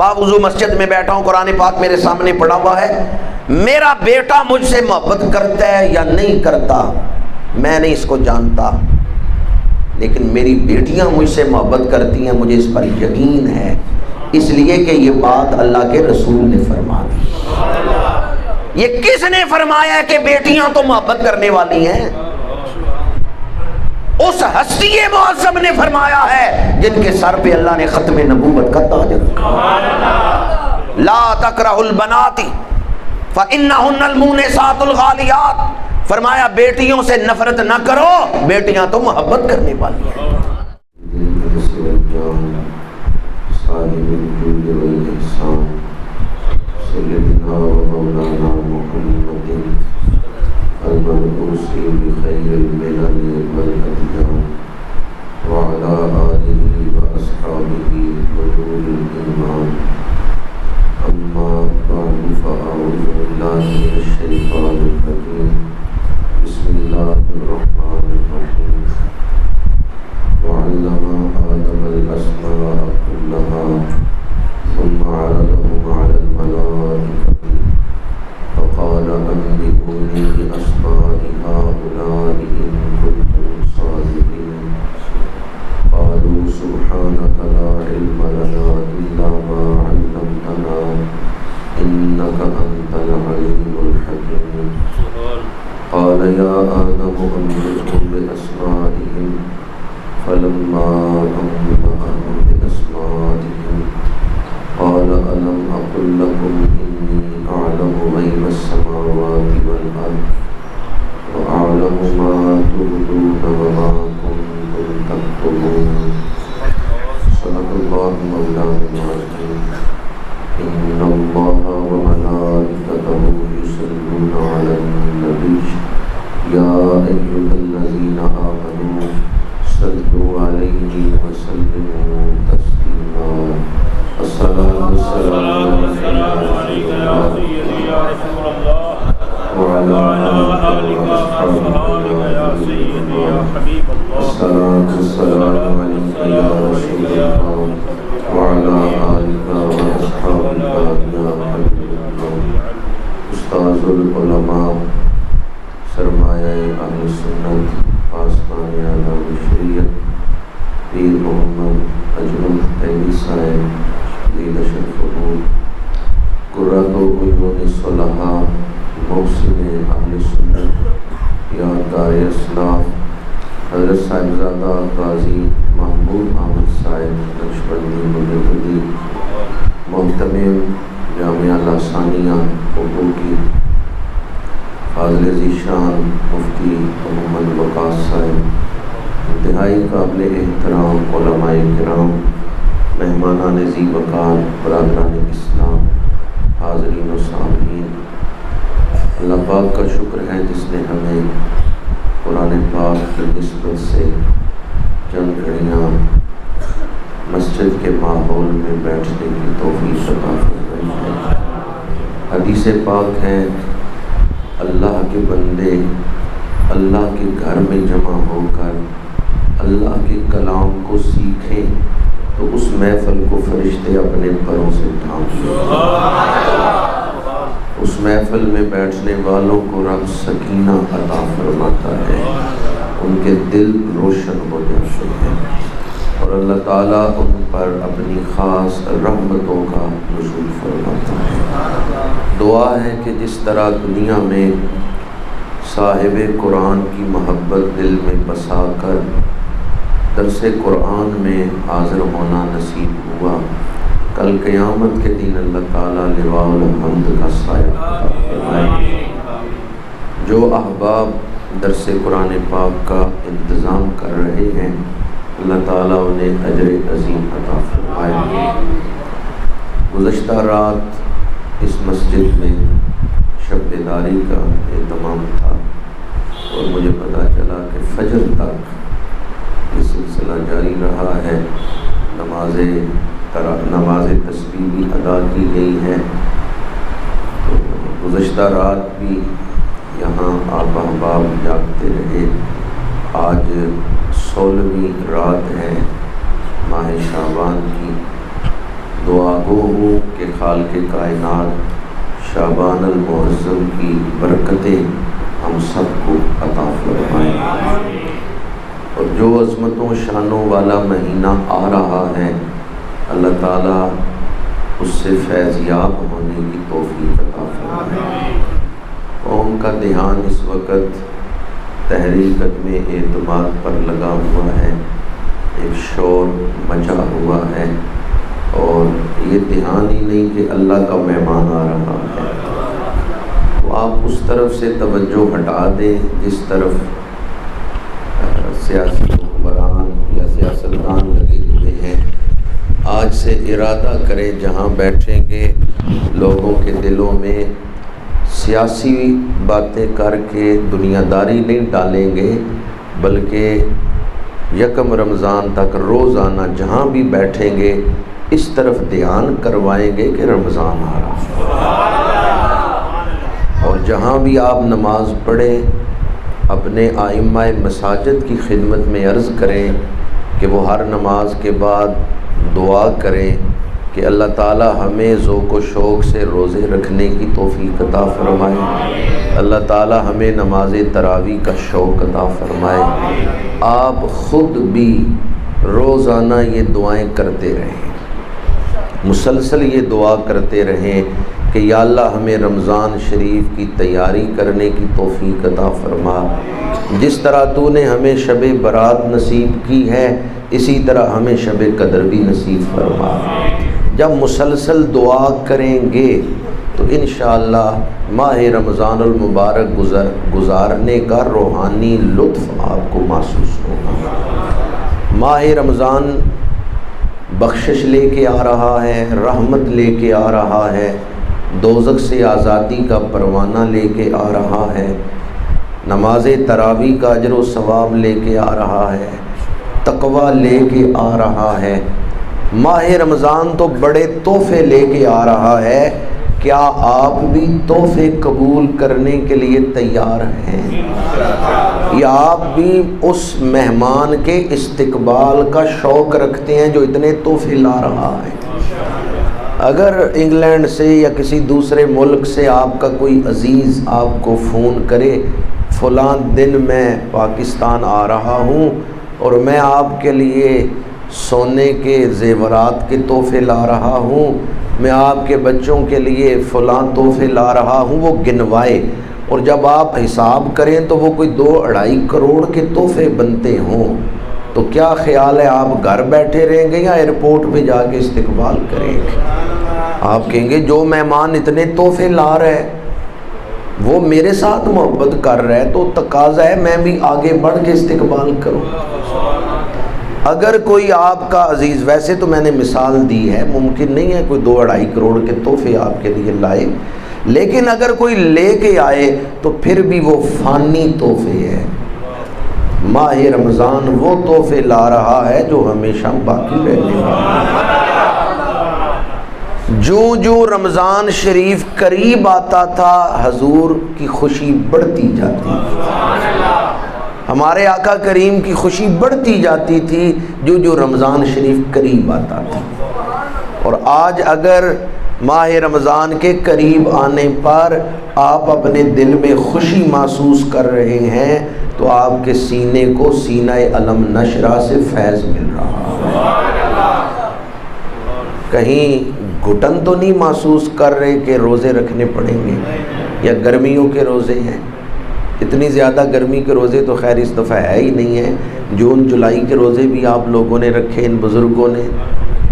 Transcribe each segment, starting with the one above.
باوضو مسجد میں بیٹھا ہوں، قرآن پاک میرے سامنے پڑا ہوا ہے، میرا بیٹا مجھ سے محبت کرتا ہے یا نہیں کرتا میں نہیں اس کو جانتا، لیکن میری بیٹیاں مجھ سے محبت کرتی ہیں، مجھے اس پر یقین ہے، اس لیے کہ یہ بات اللہ کے رسول نے فرما دی۔ یہ کس نے فرمایا کہ بیٹیاں تو محبت کرنے والی ہیں؟ اس ہستی معظم نے فرمایا ہے جن کے سر پہ اللہ نے ختم نبوت کا تاج رکھا۔ لا تکرہوا البنات فإنہن المونسات الغالیات، فرمایا بیٹیوں سے نفرت نہ کرو، بیٹیاں تو محبت کرنے والی ہیں۔ صاحب الجود والإحسان سيدنا ومولانا محمد المبعوث بخير الملل والأديان وعلى آله وأصحابه ونور الإيمان، أما بعد فأعوذ بالله من الشيطان الرجيم، بسم الله الرحمن الرحيم، وعلم آدم الأسماء كلها ثم عرضهم على الملائكة فقال أنبئوني بأسماء هؤلاء إن كنتم صادقين، قالوا سبحانك لا علم لنا إلا ما علمتنا إنك أنت العليم الحكيم، قال يا آدم أنبئهم بأسمائهم، فلما أنبأهم بأسمائهم قال ألم أقل لكم إني أعلم غيب السماوات والأرض وأعلم ما تبدون وما كنتم تكتمون، صدق الله مولانا العظيم، إن الله وملائكته يصلون على النبي يا أيها الذين آمنوا صلوا عليه وسلموا تسليما، الصلاة والسلام عليك يا سيدي يا رسول الله وعلى آلك وأصحابك يا سيدي يا حبيب الله، الصلاة والسلام عليك يا رسول الله وعلى آلك وأصحابك يا حبيب الله۔ استاذ العلماء، سرمایہ اہل سنت، پاسبان اعظم شریعت، پیر محمد اجمل تیمی صاحب، لیلش الفضول، قرۃ عیون الصلحاء، محسن اہل سنت، یادگار اسلاف، حضرت صاحبزادہ قاضی محمود احمد صاحب نقشبندی مجددی، محتمم جامعہ لاثانیہ اردو کی، فاضل ذیشان مفتی محمد وقاص صاحب، انتہائی قابل احترام علماء کرام، مہمانان ذی وقار، برادران اسلام، حاضرین و سامعین، اللہ پاک کا شکر ہے جس نے ہمیں قرآن پاک کی نسبت سے چند گھڑیاں مسجد کے ماحول میں بیٹھنے کی توفیق عطا فرمائی ہے۔ حدیث پاک ہے اللہ کے بندے اللہ کے گھر میں جمع ہو کر اللہ کے کلام کو سیکھیں تو اس محفل کو فرشتے اپنے پروں سے ڈھانپ لیں، اس محفل میں بیٹھنے والوں کو رب سکینہ عطا فرماتا ہے، ان کے دل روشن ہو جاتے ہیں اور اللہ تعالیٰ ان پر اپنی خاص رحمتوں کا نزول فرماتا ہے۔ دعا ہے کہ جس طرح دنیا میں صاحب قرآن کی محبت دل میں بسا کر درس قرآن میں حاضر ہونا نصیب ہوا، کل قیامت کے دن اللہ تعالیٰ لواء الحمد کا سایہ عطا فرمائے۔ جو احباب درس قرآن پاک کا انتظام کر رہے ہیں اللہ تعالیٰ انہیں اجر عظیم عطا فرمائے۔ گزشتہ رات اس مسجد میں شب بیداری کا اہتمام تھا اور مجھے پتہ چلا کہ فجر تک یہ سلسلہ جاری رہا ہے، نماز تسبیح بھی ادا کی گئی ہے۔ گزشتہ رات بھی یہاں آپ احباب جاگتے رہے۔ آج 16ویں رات ہے ماہ شعبان کی، دعا گو ہوں کہ خالق کائنات شعبان المعظم کی برکتیں ہم سب کو عطا فرمائیں، اور جو عظمتوں شانوں والا مہینہ آ رہا ہے اللہ تعالیٰ اس سے فیض یاب ہونے کی توفیق عطا فرمائے۔ قوم کا دھیان اس وقت تحریک عدم اعتماد پر لگا ہوا ہے، ایک شور مچا ہوا ہے، اور یہ دھیان ہی نہیں کہ اللہ کا مہمان آ رہا ہے، تو آپ اس طرف سے توجہ ہٹا دیں جس طرف سیاسی حکمران یا سیاستدان لگے ہوئے ہیں۔ آج سے ارادہ کریں جہاں بیٹھیں گے لوگوں کے دلوں میں سیاسی باتیں کر کے دنیا داری نہیں ڈالیں گے، بلکہ یکم رمضان تک روزانہ جہاں بھی بیٹھیں گے اس طرف دھیان کروائیں گے کہ رمضان آ رہا ہے، اور جہاں بھی آپ نماز پڑھیں اپنے ائمہ مساجد کی خدمت میں عرض کریں کہ وہ ہر نماز کے بعد دعا کریں کہ اللہ تعالی ہمیں ذوق و شوق سے روزے رکھنے کی توفیق عطا فرمائے، اللہ تعالی ہمیں نماز تراویح کا شوق عطا فرمائے۔ آپ خود بھی روزانہ یہ دعائیں کرتے رہیں، مسلسل یہ دعا کرتے رہیں کہ یا اللہ ہمیں رمضان شریف کی تیاری کرنے کی توفیق عطا فرما، جس طرح تو نے ہمیں شب برات نصیب کی ہے اسی طرح ہمیں شب قدر بھی نصیب فرما۔ جب مسلسل دعا کریں گے تو انشاءاللہ ماہ رمضان المبارک گزارنے کا روحانی لطف آپ کو محسوس ہوگا۔ ماہ رمضان بخشش لے کے آ رہا ہے، رحمت لے کے آ رہا ہے، دوزخ سے آزادی کا پروانہ لے کے آ رہا ہے، نماز تراویح کا اجر و ثواب لے کے آ رہا ہے، تقوی لے کے آ رہا ہے۔ ماہ رمضان تو بڑے تحفے لے کے آ رہا ہے، کیا آپ بھی تحفے قبول کرنے کے لیے تیار ہیں، یا آپ بھی اس مہمان کے استقبال کا شوق رکھتے ہیں جو اتنے تحفے لا رہا ہے؟ اگر انگلینڈ سے یا کسی دوسرے ملک سے آپ کا کوئی عزیز آپ کو فون کرے فلاں دن میں پاکستان آ رہا ہوں اور میں آپ کے لیے سونے کے زیورات کے تحفے لا رہا ہوں، میں آپ کے بچوں کے لیے فلاں تحفے لا رہا ہوں، وہ گنوائے، اور جب آپ حساب کریں تو وہ کوئی 2-2.5 کروڑ کے تحفے بنتے ہوں، تو کیا خیال ہے آپ گھر بیٹھے رہیں گے یا ایئرپورٹ پہ جا کے استقبال کریں گے؟ آپ کہیں گے جو مہمان اتنے تحفے لا رہے ہیں وہ میرے ساتھ محبت کر رہا ہے تو تقاضا ہے میں بھی آگے بڑھ کے استقبال کروں۔ اگر کوئی آپ کا عزیز، ویسے تو میں نے مثال دی ہے، ممکن نہیں ہے کوئی 2-2.5 کروڑ کے تحفے آپ کے لیے لائے، لیکن اگر کوئی لے کے آئے تو پھر بھی وہ فانی تحفے ہے۔ ماہ رمضان وہ تحفے لا رہا ہے جو ہمیشہ باقی رہنے والا ہے۔ جو رمضان شریف قریب آتا تھا حضور کی خوشی بڑھتی جاتی تھی، ہمارے آقا کریم کی خوشی بڑھتی جاتی تھی جو رمضان شریف قریب آتا تھا۔ اور آج اگر ماہ رمضان کے قریب آنے پر آپ اپنے دل میں خوشی محسوس کر رہے ہیں تو آپ کے سینے کو سینہ علم نشرہ سے فیض مل رہا ہے۔ کہیں گھٹن تو نہیں محسوس کر رہے کہ روزے رکھنے پڑیں گے، یا گرمیوں کے روزے ہیں؟ اتنی زیادہ گرمی کے روزے تو خیر اس دفعہ ہے ہی نہیں ہے، جون جولائی کے روزے بھی آپ لوگوں نے رکھے، ان بزرگوں نے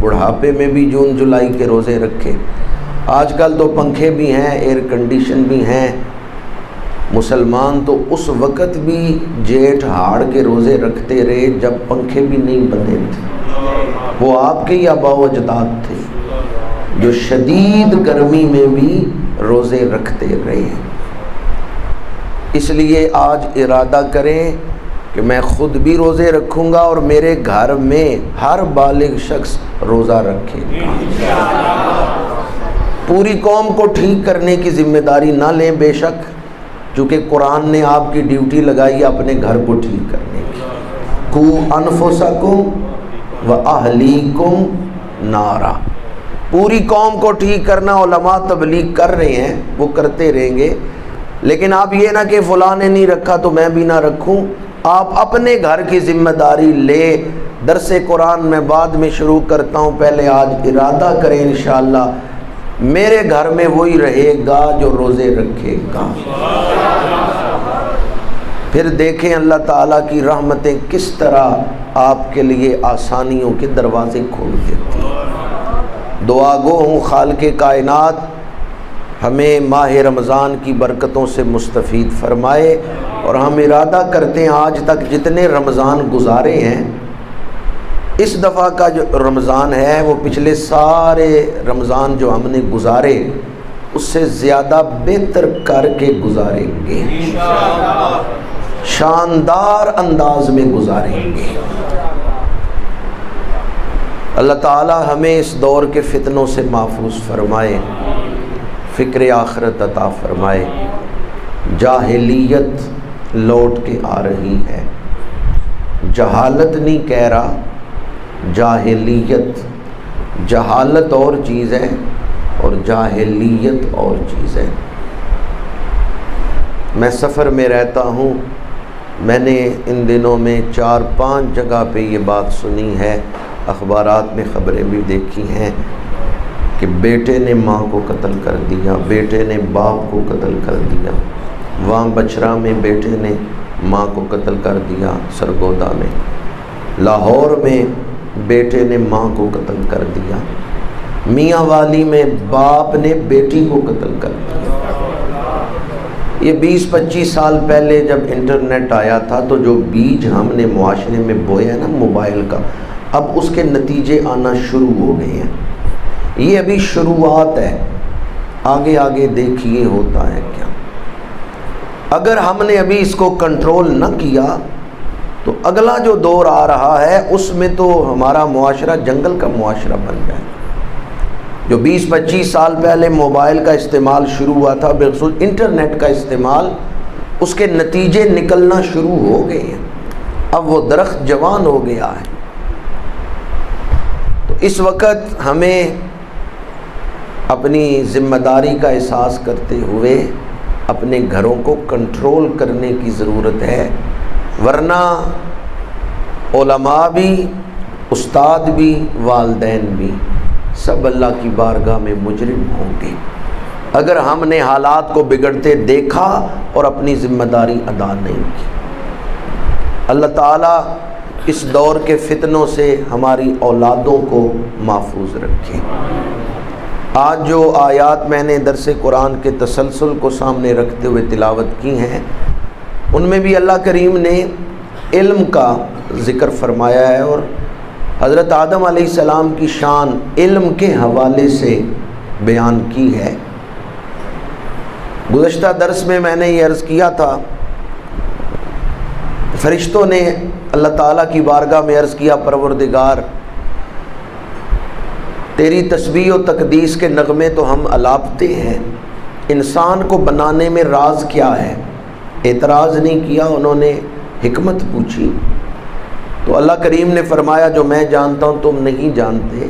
بڑھاپے میں بھی جون جولائی کے روزے رکھے۔ آج کل تو پنکھے بھی ہیں، ایئر کنڈیشن بھی ہیں، مسلمان تو اس وقت بھی جیٹھ ہاڑ کے روزے رکھتے رہے جب پنکھے بھی نہیں بنے تھے۔ وہ آپ کے ہی آباء و اجداد تھے جو شدید گرمی میں بھی روزے رکھتے رہے۔ اس لیے آج ارادہ کریں کہ میں خود بھی روزے رکھوں گا اور میرے گھر میں ہر بالغ شخص روزہ رکھے گا۔ پوری قوم کو ٹھیک کرنے کی ذمہ داری نہ لیں بے شک، چونکہ قرآن نے آپ کی ڈیوٹی لگائی ہے اپنے گھر کو ٹھیک کرنے کی۔ قُوا أَنفُسَكُمْ وَأَهْلِيكُمْ نَارًا، پوری قوم کو ٹھیک کرنا علماء تبلیغ کر رہے ہیں، وہ کرتے رہیں گے، لیکن آپ یہ نہ کہ فلاں نے نہیں رکھا تو میں بھی نہ رکھوں۔ آپ اپنے گھر کی ذمہ داری لے۔ درس قرآن میں بعد میں شروع کرتا ہوں، پہلے آج ارادہ کریں انشاءاللہ میرے گھر میں وہی رہے گا جو روزے رکھے گا، پھر دیکھیں اللہ تعالیٰ کی رحمتیں کس طرح آپ کے لیے آسانیوں کے دروازے کھول دیتی ہیں۔ دعا گو ہوں خالق کائنات ہمیں ماہ رمضان کی برکتوں سے مستفید فرمائے، اور ہم ارادہ کرتے ہیں آج تک جتنے رمضان گزارے ہیں، اس دفعہ کا جو رمضان ہے وہ پچھلے سارے رمضان جو ہم نے گزارے اس سے زیادہ بہتر کر کے گزاریں گے، شاندار انداز میں گزاریں گے۔ اللہ تعالی ہمیں اس دور کے فتنوں سے محفوظ فرمائے، فکر آخرت عطا فرمائے۔ جاہلیت لوٹ کے آ رہی ہے، جہالت نہیں کہہ رہا، جاہلیت، جہالت اور چیز ہے اور جاہلیت اور چیز ہے۔ میں سفر میں رہتا ہوں، میں نے ان دنوں میں 4-5 جگہ پہ یہ بات سنی ہے، اخبارات میں خبریں بھی دیکھی ہیں کہ بیٹے نے ماں کو قتل کر دیا، بیٹے نے باپ کو قتل کر دیا۔ وہاں بچرا میں بیٹے نے ماں کو قتل کر دیا، سرگودا میں، لاہور میں بیٹے نے ماں کو قتل کر دیا، میاں والی میں باپ نے بیٹی کو قتل کر دیا۔ یہ 20-25 سال پہلے جب انٹرنیٹ آیا تھا تو جو بیج ہم نے معاشرے میں بویا نا موبائل کا، اب اس کے نتیجے آنا شروع ہو گئے ہیں۔ یہ ابھی شروعات ہے، آگے آگے دیکھیے ہوتا ہے کیا۔ اگر ہم نے ابھی اس کو کنٹرول نہ کیا تو اگلا جو دور آ رہا ہے اس میں تو ہمارا معاشرہ جنگل کا معاشرہ بن جائے۔ جو 20-25 سال پہلے موبائل کا استعمال شروع ہوا تھا، بالخصوص انٹرنیٹ کا استعمال، اس کے نتیجے نکلنا شروع ہو گئے ہیں۔ اب وہ درخت جوان ہو گیا ہے۔ تو اس وقت ہمیں اپنی ذمہ داری کا احساس کرتے ہوئے اپنے گھروں کو کنٹرول کرنے کی ضرورت ہے، ورنہ علماء بھی، استاد بھی، والدین بھی سب اللہ کی بارگاہ میں مجرم ہوں گے اگر ہم نے حالات کو بگڑتے دیکھا اور اپنی ذمہ داری ادا نہیں کی۔ اللہ تعالیٰ اس دور کے فتنوں سے ہماری اولادوں کو محفوظ رکھے۔ آج جو آیات میں نے درس قرآن کے تسلسل کو سامنے رکھتے ہوئے تلاوت کی ہیں، ان میں بھی اللہ کریم نے علم کا ذکر فرمایا ہے، اور حضرت آدم علیہ السلام کی شان علم کے حوالے سے بیان کی ہے۔ گزشتہ درس میں نے یہ عرض کیا تھا، فرشتوں نے اللہ تعالیٰ کی بارگاہ میں عرض کیا، پروردگار تیری تسبیح و تقدیس کے نغمے تو ہم الاپتے ہیں، انسان کو بنانے میں راز کیا ہے؟ اعتراض نہیں کیا، انہوں نے حکمت پوچھی تو اللہ کریم نے فرمایا جو میں جانتا ہوں تم نہیں جانتے۔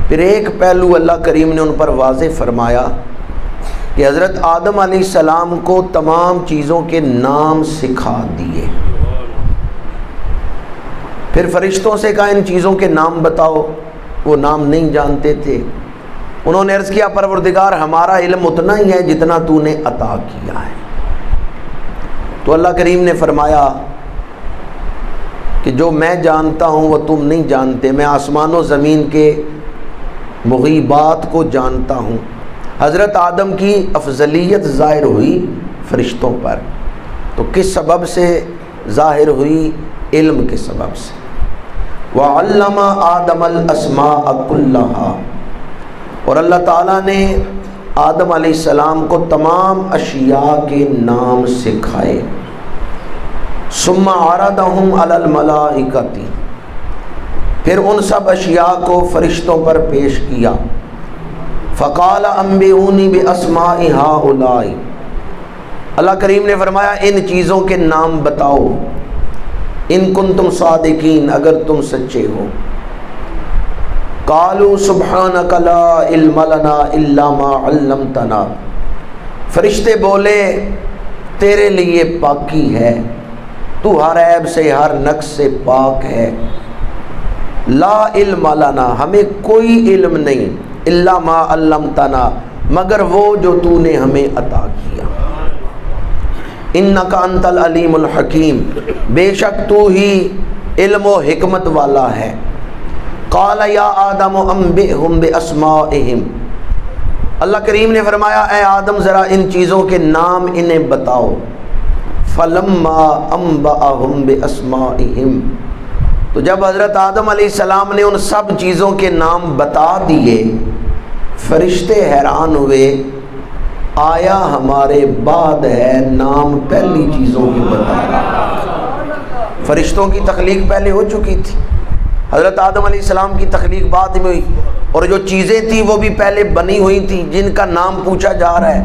پھر ایک پہلو اللہ کریم نے ان پر واضح فرمایا کہ حضرت آدم علیہ السلام کو تمام چیزوں کے نام سکھا دیے۔ پھر فرشتوں سے کہا ان چیزوں کے نام بتاؤ، وہ نام نہیں جانتے تھے۔ انہوں نے عرض کیا پروردگار ہمارا علم اتنا ہی ہے جتنا تو نے عطا کیا ہے۔ تو اللہ کریم نے فرمایا کہ جو میں جانتا ہوں وہ تم نہیں جانتے، میں آسمان و زمین کے مغیبات کو جانتا ہوں۔ حضرت آدم کی افضلیت ظاہر ہوئی فرشتوں پر، تو کس سبب سے ظاہر ہوئی؟ علم کے سبب سے۔ وَعَلَّمَ آدَمَ الْأَسْمَاءَ كُلَّهَا، اور اللہ تعالیٰ نے آدم علیہ السلام کو تمام اشیاء کے نام سکھائے۔ ثُمَّ عَرَضَهُمْ عَلَى الْمَلَائِكَةِ، پھر ان سب اشیاء کو فرشتوں پر پیش کیا۔ فَقَالَ أَنبِئُونِي بِأَسْمَاءِ هَؤُلَاءِ، اللہ کریم نے فرمایا ان چیزوں کے نام بتاؤ، ان کنتم صادقین، اگر تم سچے ہو۔ قالوا سبحانک لا علم لنا الا ما علمتنا، فرشتے بولے تیرے لیے پاکی ہے، تو ہر عیب سے ہر نقص سے پاک ہے، لا علم لنا ہمیں کوئی علم نہیں، الا ما علمتنا مگر وہ جو تو نے ہمیں عطا کیا، انک انت العلیم الحکیم بے شک تو ہی علم و حکمت والا ہے۔ قال یا آدم انبئہم باسمائہم، اللہ کریم نے فرمایا اے آدم ذرا ان چیزوں کے نام انہیں بتاؤ۔ فلما انبأہم باسمائہم، تو جب حضرت آدم علیہ السلام نے ان سب چیزوں کے نام بتا دیے، فرشتے حیران ہوئے، آیا ہمارے بعد ہے نام پہلی چیزوں کے بتا رہا۔ فرشتوں کی تخلیق پہلے ہو چکی تھی، حضرت آدم علیہ السلام کی تخلیق بعد میں ہوئی، اور جو چیزیں تھیں وہ بھی پہلے بنی ہوئی تھیں جن کا نام پوچھا جا رہا ہے۔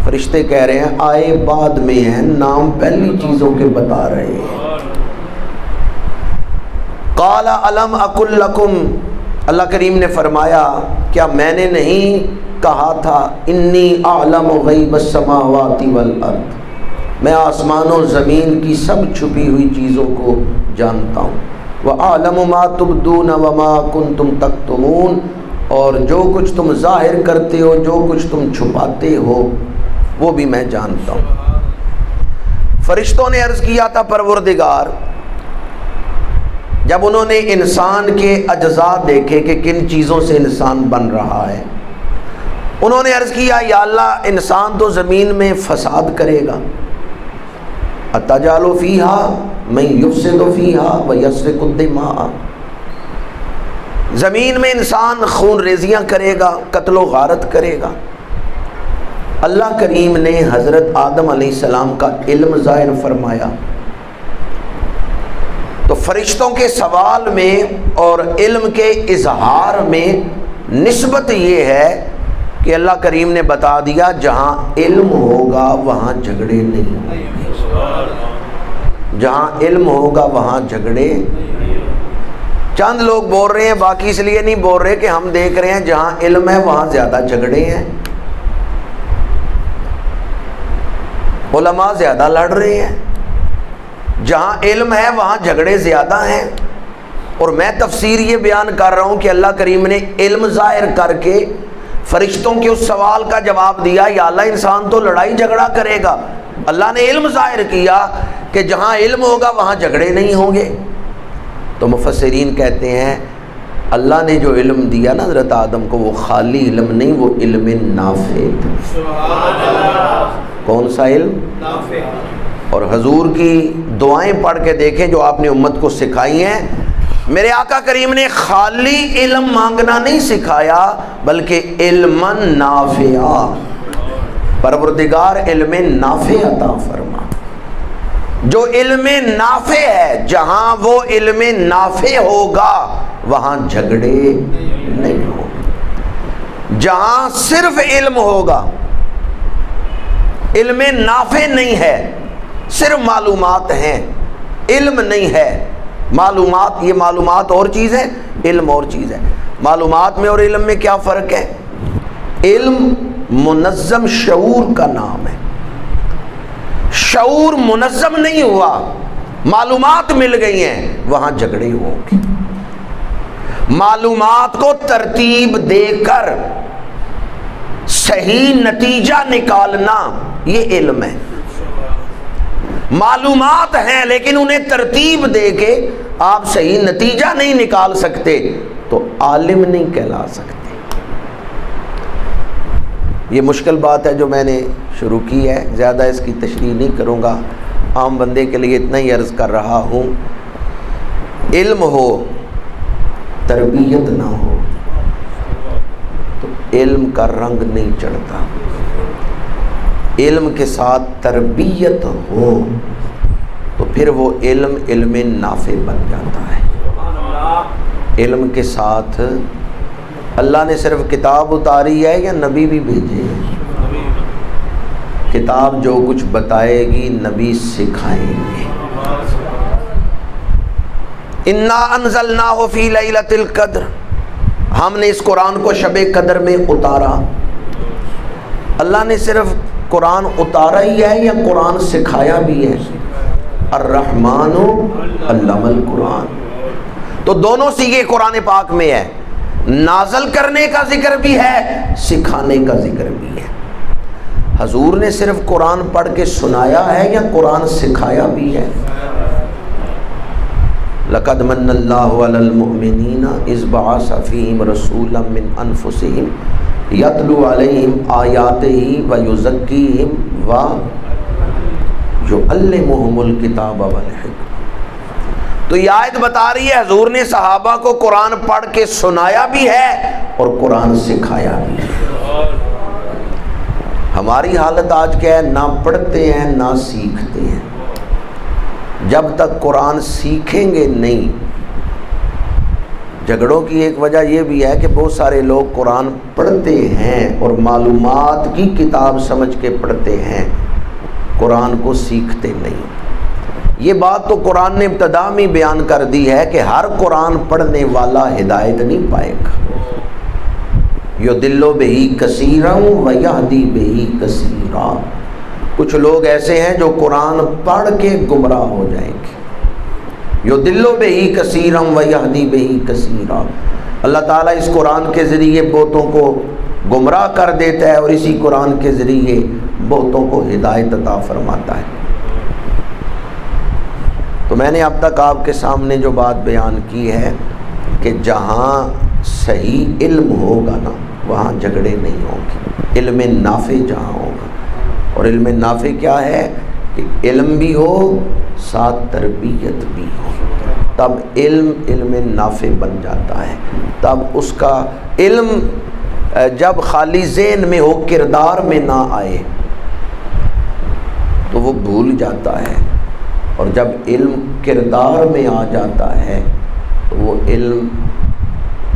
فرشتے کہہ رہے ہیں آئے بعد میں ہیں، نام پہلی چیزوں کے بتا رہے ہیں۔ قال الم اقل لکم، اللہ کریم نے فرمایا کیا میں نے نہیں کہا تھا انی اعلم غیب السماوات والارض، میں آسمان و زمین کی سب چھپی ہوئی چیزوں کو جانتا ہوں، وَأَعْلَمُ مَا تُبْدُونَ وَمَا كُنْتُمْ تَكْتُمُونَ، اور جو کچھ تم ظاہر کرتے ہو جو کچھ تم چھپاتے ہو وہ بھی میں جانتا ہوں۔ فرشتوں نے عرض کیا تھا پروردگار، جب انہوں نے انسان کے اجزاء دیکھے کہ کن چیزوں سے انسان بن رہا ہے، انہوں نے عرض کیا یا اللہ انسان تو زمین میں فساد کرے گا، اتجعل فیہا من یفسد فیہا ویسفک الدماء، زمین میں انسان خون ریزیاں کرے گا، قتل و غارت کرے گا۔ اللہ کریم نے حضرت آدم علیہ السلام کا علم ظاہر فرمایا، تو فرشتوں کے سوال میں اور علم کے اظہار میں نسبت یہ ہے کہ اللہ کریم نے بتا دیا جہاں علم ہوگا وہاں جھگڑے نہیں ہوں گے، جہاں علم ہوگا وہاں جھگڑے۔ چند لوگ بول رہے ہیں، باقی اس لیے نہیں بول رہے کہ ہم دیکھ رہے ہیں جہاں علم ہے وہاں زیادہ جھگڑے ہیں، علماء زیادہ لڑ رہے ہیں، جہاں علم ہے وہاں جھگڑے زیادہ ہیں۔ اور میں تفسیر یہ بیان کر رہا ہوں کہ اللہ کریم نے علم ظاہر کر کے فرشتوں کے اس سوال کا جواب دیا یا اللہ انسان تو لڑائی جھگڑا کرے گا، اللہ نے علم ظاہر کیا کہ جہاں علم ہوگا وہاں جھگڑے نہیں ہوں گے۔ تو مفسرین کہتے ہیں اللہ نے جو علم دیا نا حضرت آدم کو، وہ خالی علم نہیں، وہ علم نافع تھا۔ کون سا علم؟ نافع۔ اور حضور کی دعائیں پڑھ کے دیکھیں جو آپ نے امت کو سکھائی ہیں، میرے آقا کریم نے خالی علم مانگنا نہیں سکھایا بلکہ علم نافع، پروردگار علم نافع عطا فرما۔ جو علم نافع ہے، جہاں وہ علم نافع ہوگا وہاں جھگڑے نہیں ہوں گے۔ جہاں صرف علم ہوگا، علم نافع نہیں ہے، صرف معلومات ہیں، علم نہیں ہے، معلومات، یہ معلومات اور چیز ہے، علم اور چیز ہے۔ معلومات میں اور علم میں کیا فرق ہے؟ علم منظم شعور کا نام ہے، شعور منظم نہیں ہوا، معلومات مل گئی ہیں، وہاں جھگڑے ہوں گے۔ معلومات کو ترتیب دے کر صحیح نتیجہ نکالنا یہ علم ہے۔ معلومات ہیں لیکن انہیں ترتیب دے کے آپ صحیح نتیجہ نہیں نکال سکتے تو عالم نہیں کہلا سکتے۔ یہ مشکل بات ہے جو میں نے شروع کی ہے، زیادہ اس کی تشریح نہیں کروں گا، عام بندے کے لیے اتنا ہی عرض کر رہا ہوں۔ علم ہو تربیت نہ ہو تو علم کا رنگ نہیں چڑھتا، علم کے ساتھ تربیت ہو تو پھر وہ علم علم نافع بن جاتا ہے۔ علم کے ساتھ اللہ نے صرف کتاب اتاری ہے یا نبی بھی بھیجے ہیں؟ کتاب جو کچھ بتائے گی نبی سکھائیں گے۔ انا انزلناہ فی لیلۃ القدر، ہم نے اس قرآن کو شب قدر میں اتارا، اللہ نے صرف قرآن اتارا ہی ہے یا قرآن سکھایا بھی ہے؟ الرحمن علم القرآن، تو دونوں صیغے قرآن پاک میں ہے، نازل کرنے کا ذکر بھی ہے، سکھانے کا ذکر بھی ہے۔ حضور نے صرف قرآن پڑھ کے سنایا ہے یا قرآن سکھایا بھی ہے؟ لقد من اللہ علی المؤمنین اذ بعث فیہم رسولا من انفسہم یتلو علیہم آیاتہ ویزکیہم ویعلمہم الکتاب والحکمہ۔ تو یہ آیت بتا رہی ہے حضور نے صحابہ کو قرآن پڑھ کے سنایا بھی ہے اور قرآن سکھایا بھی ہے۔ ہماری حالت آج کیا ہے؟ نہ پڑھتے ہیں نہ سیکھتے ہیں۔ جب تک قرآن سیکھیں گے نہیں، جھگڑوں کی ایک وجہ یہ بھی ہے کہ بہت سارے لوگ قرآن پڑھتے ہیں اور معلومات کی کتاب سمجھ کے پڑھتے ہیں، قرآن کو سیکھتے نہیں۔ یہ بات تو قرآن نے ابتدا میں بیان کر دی ہے کہ ہر قرآن پڑھنے والا ہدایت نہیں پائے گا۔ یضل بہ کثیرا ویہدی بہ کثیرا، کچھ لوگ ایسے ہیں جو قرآن پڑھ کے گمراہ ہو جائیں گے۔ یضل بہ کثیرا ویہدی بہ کثیرا، اللہ تعالیٰ اس قرآن کے ذریعے بہتوں کو گمراہ کر دیتا ہے اور اسی قرآن کے ذریعے بہتوں کو ہدایت عطا فرماتا ہے۔ تو میں نے اب تک آپ کے سامنے جو بات بیان کی ہے کہ جہاں صحیح علم ہوگا نا وہاں جھگڑے نہیں ہوں گے، علم نافع جہاں ہوگا۔ اور علم نافع کیا ہے؟ کہ علم بھی ہو ساتھ تربیت بھی ہو، تب علم نافع بن جاتا ہے۔ تب اس کا علم جب خالی ذہن میں ہو، کردار میں نہ آئے تو وہ بھول جاتا ہے، اور جب علم کردار میں آ جاتا ہے تو وہ علم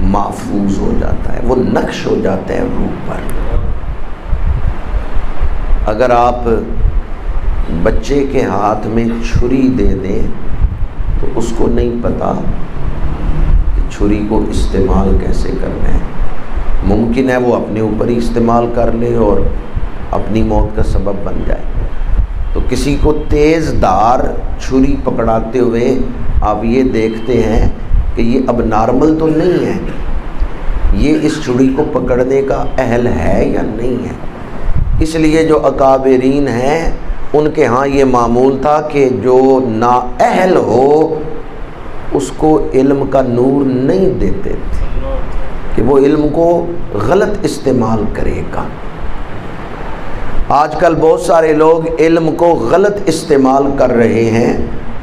محفوظ ہو جاتا ہے، وہ نقش ہو جاتا ہے روح پر۔ اگر آپ بچے کے ہاتھ میں چھری دے دیں تو اس کو نہیں پتا کہ چھری کو استعمال کیسے کرنا ہے، ممکن ہے وہ اپنے اوپر ہی استعمال کر لے اور اپنی موت کا سبب بن جائے۔ تو کسی کو تیز دھار چھری پکڑاتے ہوئے آپ یہ دیکھتے ہیں کہ یہ اب نارمل تو نہیں ہے، یہ اس چھری کو پکڑنے کا اہل ہے یا نہیں ہے۔ اس لیے جو اکابرین ہیں ان کے ہاں یہ معمول تھا کہ جو نااہل ہو اس کو علم کا نور نہیں دیتے تھے کہ وہ علم کو غلط استعمال کرے گا۔ آج کل بہت سارے لوگ علم کو غلط استعمال کر رہے ہیں،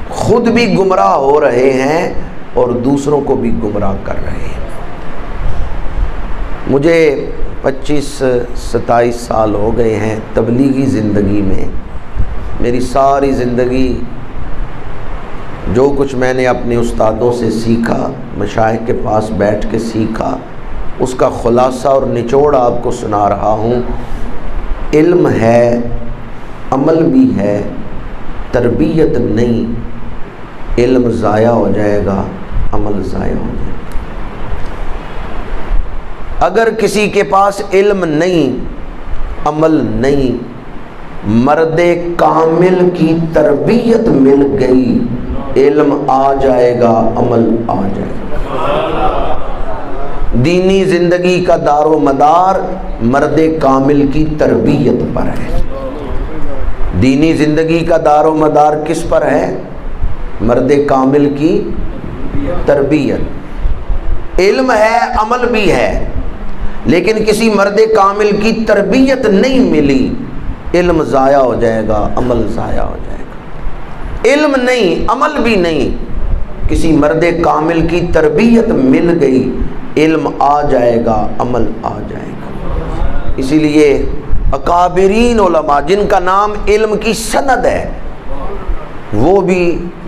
خود بھی گمراہ ہو رہے ہیں اور دوسروں کو بھی گمراہ کر رہے ہیں۔ مجھے 25-27 سال ہو گئے ہیں تبلیغی زندگی میں۔ میری ساری زندگی جو کچھ میں نے اپنے استادوں سے سیکھا، مشائخ کے پاس بیٹھ کے سیکھا، اس کا خلاصہ اور نچوڑ آپ کو سنا رہا ہوں۔ علم ہے، عمل بھی ہے، تربیت نہیں، علم ضائع ہو جائے گا، عمل ضائع ہو جائے گا۔ اگر کسی کے پاس علم نہیں، عمل نہیں، مرد کامل کی تربیت مل گئی، علم آ جائے گا، عمل آ جائے گا۔ دینی زندگی کا دار و مدار مرد کامل کی تربیت پر ہے۔ دینی زندگی کا دار و مدار کس پر ہے؟ مرد کامل کی تربیت۔ علم ہے، عمل بھی ہے، لیکن کسی مرد کامل کی تربیت نہیں ملی، علم ضائع ہو جائے گا، عمل ضائع ہو جائے گا۔ علم نہیں، عمل بھی نہیں، کسی مرد کامل کی تربیت مل گئی، علم آ جائے گا، عمل آ جائے گا۔ اسی لیے اکابرین علماء جن کا نام علم کی سند ہے، وہ بھی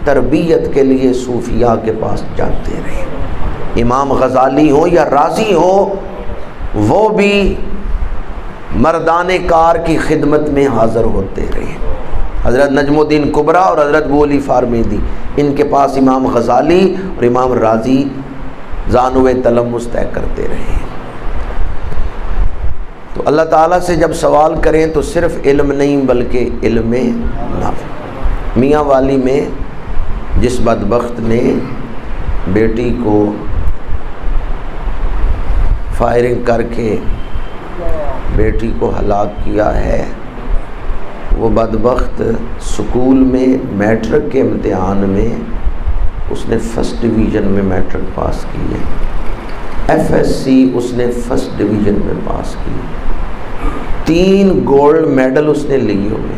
تربیت کے لیے صوفیاء کے پاس جاتے رہے۔ امام غزالی ہو یا رازی ہو، وہ بھی مردان کار کی خدمت میں حاضر ہوتے رہے۔ حضرت نجم الدین کبریٰ اور حضرت ابو علی فارمیدی، ان کے پاس امام غزالی اور امام رازی زانوِ تلمس طے کرتے رہے۔ تو اللہ تعالیٰ سے جب سوال کریں تو صرف علم نہیں بلکہ علم نافع۔ میاں والی میں جس بدبخت نے بیٹی کو فائرنگ کر کے بیٹی کو ہلاک کیا ہے، وہ بدبخت سکول میں میٹرک کے امتحان میں اس نے فرسٹ ڈویژن میں میٹرک پاس کی ہے، ایف ایس سی اس نے فرسٹ ڈویژن میں پاس کی، 3 گولڈ میڈل اس نے لیے ہوئے،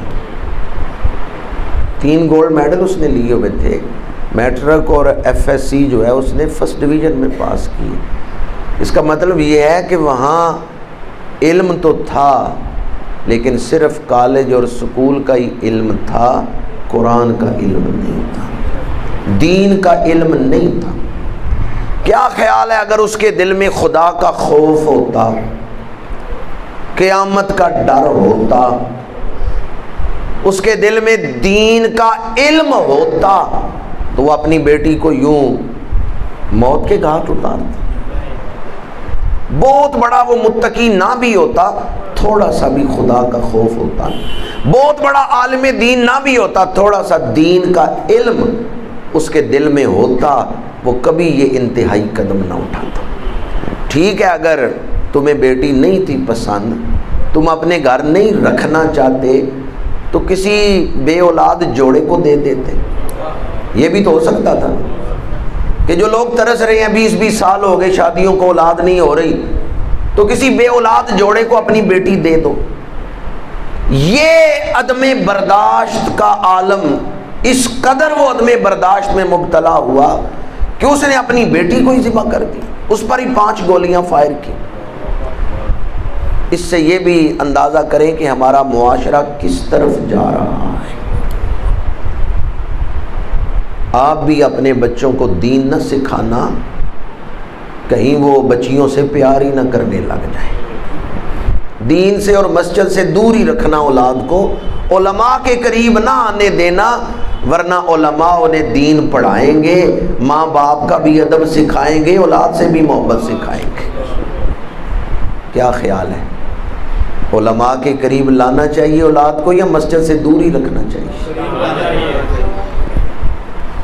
3 گولڈ میڈل اس نے لیے ہوئے تھے، میٹرک اور ایف ایس سی جو ہے اس نے فرسٹ ڈویژن میں پاس کی۔ اس کا مطلب یہ ہے کہ وہاں علم تو تھا لیکن صرف کالج اور سکول کا ہی علم تھا، قرآن کا علم نہیں تھا، دین کا علم نہیں تھا۔ کیا خیال ہے اگر اس کے دل میں خدا کا خوف ہوتا، قیامت کا ڈر ہوتا، اس کے دل میں دین کا علم ہوتا، تو وہ اپنی بیٹی کو یوں موت کے گھاٹ اتارتا؟ بہت بڑا وہ متقی نہ بھی ہوتا، تھوڑا سا بھی خدا کا خوف ہوتا، بہت بڑا عالم دین نہ بھی ہوتا، تھوڑا سا دین کا علم اس کے دل میں ہوتا، وہ کبھی یہ انتہائی قدم نہ اٹھاتا۔ ٹھیک ہے اگر تمہیں بیٹی نہیں تھی پسند، تم اپنے گھر نہیں رکھنا چاہتے تو کسی بے اولاد جوڑے کو دے دیتے، یہ بھی تو ہو سکتا تھا کہ جو لوگ ترس رہے ہیں 20 سال ہو گئے شادیوں کو اولاد نہیں ہو رہی، تو کسی بے اولاد جوڑے کو اپنی بیٹی دے دو۔ یہ عدم برداشت کا عالم، اس قدر وہ عدم برداشت میں مبتلا ہوا کہ اس نے اپنی بیٹی کو ہی ذبح کر دی، اس پر ہی 5 گولیاں فائر کی۔ اس سے یہ بھی اندازہ کریں کہ ہمارا معاشرہ کس طرف جا رہا ہے۔ آپ بھی اپنے بچوں کو دین نہ سکھانا، کہیں وہ بچیوں سے پیار ہی نہ کرنے لگ جائیں۔ دین سے اور مسجد سے دور ہی رکھنا اولاد کو، علماء کے قریب نہ آنے دینا، ورنہ علماء انہیں دین پڑھائیں گے، ماں باپ کا بھی ادب سکھائیں گے، اولاد سے بھی محبت سکھائیں گے۔ کیا خیال ہے؟ علماء کے قریب لانا چاہیے اولاد کو یا مسجد سے دور ہی رکھنا چاہیے؟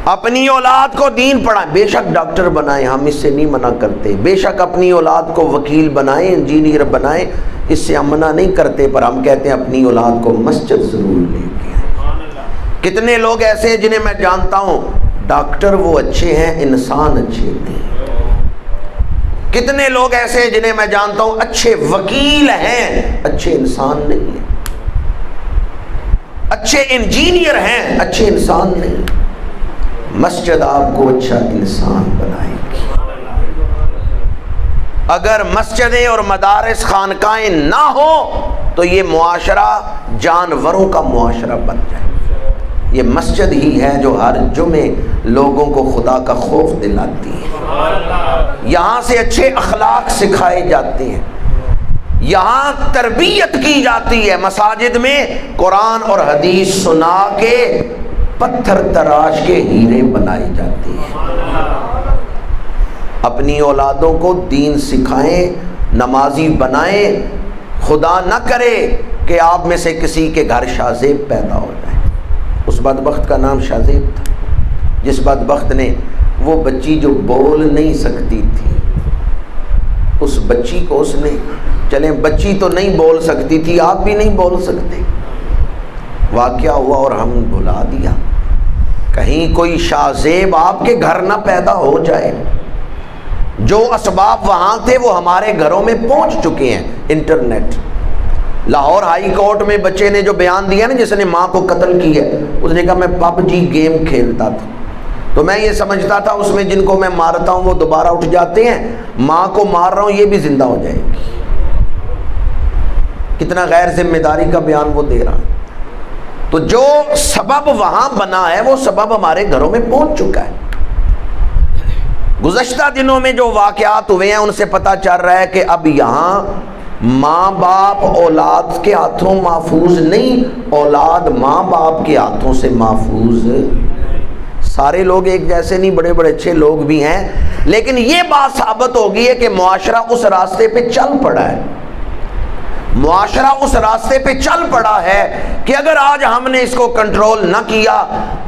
اپنی اولاد کو دین پڑھائیں، بے شک ڈاکٹر بنائیں، ہم اس سے نہیں منع کرتے، بے شک اپنی اولاد کو وکیل بنائیں، انجینئر بنائیں، اس سے ہم منع نہیں کرتے، پر ہم کہتے ہیں اپنی اولاد کو مسجد ضرور لے کے آئیں۔ کتنے لوگ ایسے ہیں جنہیں میں جانتا ہوں ڈاکٹر وہ اچھے ہیں، انسان اچھے نہیں۔ کتنے لوگ ایسے ہیں جنہیں میں جانتا ہوں اچھے وکیل ہیں، اچھے انسان نہیں ہیں، اچھے انجینئر ہیں، اچھے انسان نہیں۔ مسجد آپ کو اچھا انسان بنائے گی۔ اگر مسجدیں اور مدارس خانقاہیں نہ ہو تو یہ معاشرہ جانوروں کا معاشرہ بن جائے۔ یہ مسجد ہی ہے جو ہر جمعے لوگوں کو خدا کا خوف دلاتی ہے، یہاں سے اچھے اخلاق سکھائے جاتے ہیں، یہاں تربیت کی جاتی ہے، مساجد میں قرآن اور حدیث سنا کے پتھر تراش کے ہیرے بنائی جاتی ہیں۔ اپنی اولادوں کو دین سکھائیں، نمازی بنائیں، خدا نہ کرے کہ آپ میں سے کسی کے گھر شازیب پیدا ہو جائے۔ اس بدبخت کا نام شازیب تھا، جس بدبخت نے وہ بچی جو بول نہیں سکتی تھی، اس بچی کو اس نے، چلیں بچی تو نہیں بول سکتی تھی، آپ بھی نہیں بول سکتے، واقعہ ہوا اور ہم بھلا دیا۔ کہیں کوئی شازیب آپ کے گھر نہ پیدا ہو جائے۔ جو اسباب وہاں تھے وہ ہمارے گھروں میں پہنچ چکے ہیں، انٹرنیٹ۔ لاہور ہائی کورٹ میں بچے نے جو بیان دیا نا، جس نے ماں کو قتل کی ہے، اس نے کہا میں پب جی گیم کھیلتا تھا، تو میں یہ سمجھتا تھا اس میں جن کو میں مارتا ہوں وہ دوبارہ اٹھ جاتے ہیں، ماں کو مار رہا ہوں یہ بھی زندہ ہو جائے گی۔ کتنا غیر ذمہ داری کا بیان وہ دے رہا ہے۔ تو جو سبب وہاں بنا ہے وہ سبب ہمارے گھروں میں پہنچ چکا ہے۔ گزشتہ دنوں میں جو واقعات ہوئے ہیں ان سے پتہ چل رہا ہے کہ اب یہاں ماں باپ اولاد کے ہاتھوں محفوظ نہیں، اولاد ماں باپ کے ہاتھوں سے محفوظ۔ سارے لوگ ایک جیسے نہیں، بڑے بڑے اچھے لوگ بھی ہیں، لیکن یہ بات ثابت ہو گئی ہے کہ معاشرہ اس راستے پہ چل پڑا ہے، معاشرہ اس راستے پہ چل پڑا ہے کہ اگر آج ہم نے اس کو کنٹرول نہ کیا،